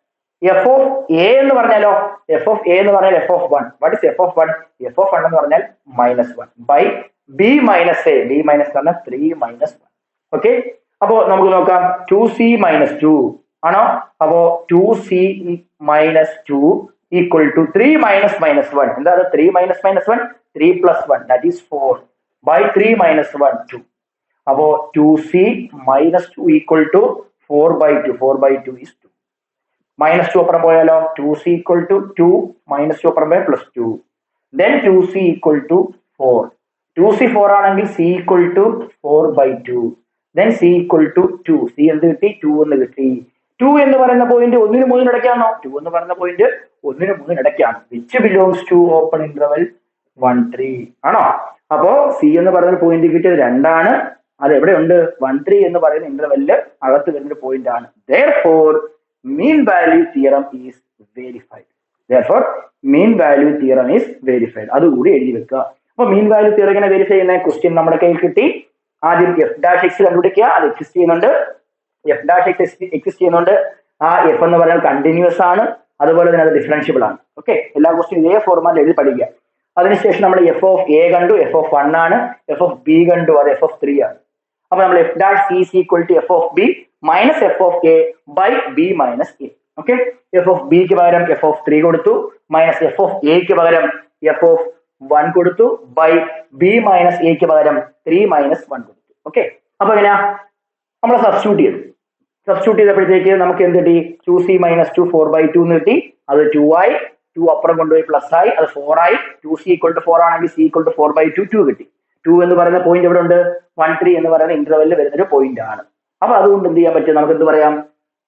എഫ് ഓഫ് എ എന്ന് പറഞ്ഞാലോ? എഫ് ഓഫ് എ എന്ന് പറഞ്ഞാൽ f of 1. What is f of 1? F of 1 എന്ന് പറഞ്ഞാൽ -1 by B minus a. B minus എന്ന് പറഞ്ഞാൽ 3 മൈനസ് 1. ഓക്കെ, അപ്പോ നമുക്ക് നോക്കാം. 2c മൈനസ് 2 ആണോ? അപ്പോ 2c minus 2 equal to 3 minus -1. എന്താ? 3 minus -1 3 plus 1 that is 4 by 3 minus 1 2. അപ്പോ 2c minus 2 equal to 4 by 2. 4 by 2 is 2. Minus 2 അപ്പുറം പോയാലോ? 2c ഈക്വൽ ടു 2 മൈനസ് 2 അപ്പുറം പോയാൽ plus 2. Then 2c equal to 4. 2c 4 ആണെങ്കിൽ c equal to 4 by 2. Then c equal to 2. c എന്ത് കിട്ടി? 2 എന്ന് കിട്ടി. 2 എന്ന് പറയുന്ന പോയിന്റ് 1-നും 3-നും ഇടയ്ക്കാണോ? 2 എന്ന് പറയുന്ന പോയിന്റ് 1-നും 3-നും ഇടയ്ക്കാണ്. Which belongs to open interval 1, 3 ആണോ? അപ്പോ c എന്ന് പറയുന്ന പോയിന്റ് കിട്ടിയത് 2 ആണ്. അത് എവിടെയുണ്ട്? 1, 3 എന്ന് പറയുന്ന ഇന്റർവെല്ലില് അകത്ത് വരുന്ന പോയിന്റ് ആണ്. Therefore mean value theorem is verified. Therefore mean value theorem is verified. അതുകൂടി എഴുതി വെക്കുക. അപ്പൊ മീൻ വാല്യൂ തിയറം എങ്ങനെ വെരിഫൈ ചെയ്യുന്ന ക്വസ്റ്റ്യൻ നമ്മുടെ കയ്യിൽ കിട്ടി. ആദ്യം എഫ് ഡാഷ് എക്സ് കണ്ടുപിടിക്കുക. അത് എക്സിസ്റ്റ് ചെയ്യുന്നുണ്ട്. എഫ് ഡാഷ് എക്സ് എക്സിസ്റ്റ് ചെയ്യുന്നുണ്ട്. ആ എഫ് എന്ന് പറഞ്ഞാൽ കണ്ടിന്യൂസ് ആണ്, അതുപോലെ തന്നെ അത് ഡിഫറൻഷ്യബിൾ ആണ്. ഓക്കെ, എല്ലാ ക്വസ്റ്റ്യൻ ഇതേ ഫോർമാറ്റിൽ എഴുതി പഠിക്കുക. അതിനുശേഷം നമ്മൾ എഫ് ഓഫ് എ കണ്ടു, എഫ് ഓഫ് 1 ആണ്. എഫ് ഓഫ് ബി കണ്ടു, അത് എഫ് ഓഫ് 3 ആണ്. അപ്പൊ നമ്മൾ F dash C is equal to F of B minus F of A by B minus A. Okay, F of ബിക്ക് പകരം എഫ് ഓഫ് 3 കൊടുത്തു, മൈനസ് എഫ് ഓഫ് എക്ക് പകരം എഫ് ഓഫ് 1 കൊടുത്തു, ബൈ ബി മൈനസ് എക്ക് പകരം 3 മൈനസ് 1 കൊടുത്തു. ഓക്കെ, അപ്പൊ എങ്ങനെയാ നമ്മൾ സബ്സ്റ്റിറ്റ്യൂട്ട് ചെയ്തു. സബ്സ്റ്റിറ്റ്യൂട്ട് ചെയ്തപ്പോഴത്തേക്ക് നമുക്ക് എന്ത് കിട്ടി? 2c മൈനസ് 2 4/2 എന്ന് കിട്ടി. അത് 2 ആയി, 2 അപ്പുറം കൊണ്ടുപോയി പ്ലസ് ആയി, അത് 4 ആയി. 2c = 4 ആണെങ്കിൽ c = 4/2 2 കിട്ടി. 2 എന്ന് പറയുന്ന പോയിന്റ് എവിടെ ഉണ്ട്? 1 3 എന്ന് പറയുന്ന ഇന്റർവെല്ലിൽ വരുന്നൊരു പോയിന്റ് ആണ്. അപ്പൊ അതുകൊണ്ട് എന്ത് ചെയ്യാൻ പറ്റും? നമുക്ക് എന്ത് പറയാം?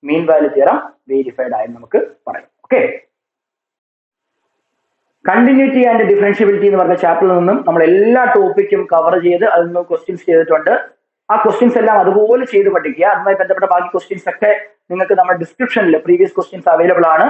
മീൻ വാല്യൂ തിയറം വെരിഫൈഡ് ആയി നമുക്ക് പറയാം. ഓക്കെ, കണ്ടിന്യൂറ്റി ആൻഡ് ഡിഫറൻഷ്യബിലിറ്റി എന്ന് പറഞ്ഞ ചാപ്റ്ററിൽ നിന്നും നമ്മൾ എല്ലാ ടോപ്പിക്കും കവർ ചെയ്ത് അതിൽ നിന്ന് ക്വസ്റ്റ്യൻസ് ചെയ്തിട്ടുണ്ട്. ആ ക്വസ്റ്റ്യൻസ് എല്ലാം അതുപോലെ ചെയ്ത് പഠിക്കുക. അതുമായി ബന്ധപ്പെട്ട ബാക്കി ക്വസ്റ്റ്യൻസ് ഒക്കെ നിങ്ങൾക്ക് നമ്മുടെ ഡിസ്ക്രിപ്ഷനിൽ പ്രീവിയസ് ക്വസ്റ്റ്യൻസ് അവൈലബിൾ ആണ്.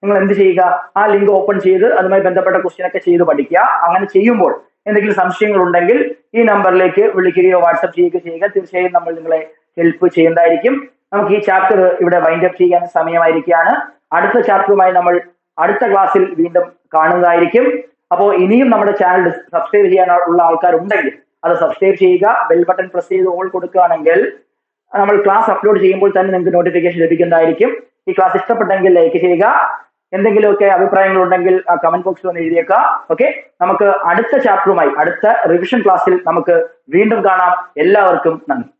നിങ്ങൾ എന്ത് ചെയ്യുക? ആ ലിങ്ക് ഓപ്പൺ ചെയ്ത് അതുമായി ബന്ധപ്പെട്ട ക്വസ്റ്റ്യൻ ഒക്കെ ചെയ്ത് പഠിക്കുക. അങ്ങനെ ചെയ്യുമ്പോൾ എന്തെങ്കിലും സംശയങ്ങൾ ഉണ്ടെങ്കിൽ ഈ നമ്പറിലേക്ക് വിളിക്കുകയോ വാട്സപ്പ് ചെയ്യുകയോ ചെയ്യുക. തീർച്ചയായും നമ്മൾ നിങ്ങളെ ഹെൽപ്പ് ചെയ്യുന്നതായിരിക്കും. നമുക്ക് ഈ ചാപ്റ്റർ ഇവിടെ വൈൻഡ് അപ്പ് ചെയ്യാൻ സമയമായിരിക്കുകയാണ്. അടുത്ത ചാപ്റ്ററുമായി നമ്മൾ അടുത്ത ക്ലാസ്സിൽ വീണ്ടും കാണുന്നതായിരിക്കും. അപ്പോൾ ഇനിയും നമ്മുടെ ചാനൽ സബ്സ്ക്രൈബ് ചെയ്യാനുള്ള ആൾക്കാരുണ്ടെങ്കിൽ അത് സബ്സ്ക്രൈബ് ചെയ്യുക. ബെൽ ബട്ടൺ പ്രസ് ചെയ്ത് ഓൾ കൊടുക്കുകയാണെങ്കിൽ നമ്മൾ ക്ലാസ് അപ്ലോഡ് ചെയ്യുമ്പോൾ തന്നെ നിങ്ങൾക്ക് നോട്ടിഫിക്കേഷൻ ലഭിക്കുന്നതായിരിക്കും. ഈ ക്ലാസ് ഇഷ്ടപ്പെട്ടെങ്കിൽ ലൈക്ക് ചെയ്യുക. എന്തെങ്കിലുമൊക്കെ അഭിപ്രായങ്ങൾ ഉണ്ടെങ്കിൽ ആ കമന്റ് ബോക്സിൽ ഒന്ന് എഴുതിയേക്കുക. ഓക്കെ, നമുക്ക് അടുത്ത ചാപ്റ്ററുമായി അടുത്ത റിവിഷൻ ക്ലാസ്സിൽ നമുക്ക് വീണ്ടും കാണാം. എല്ലാവർക്കും നന്ദി.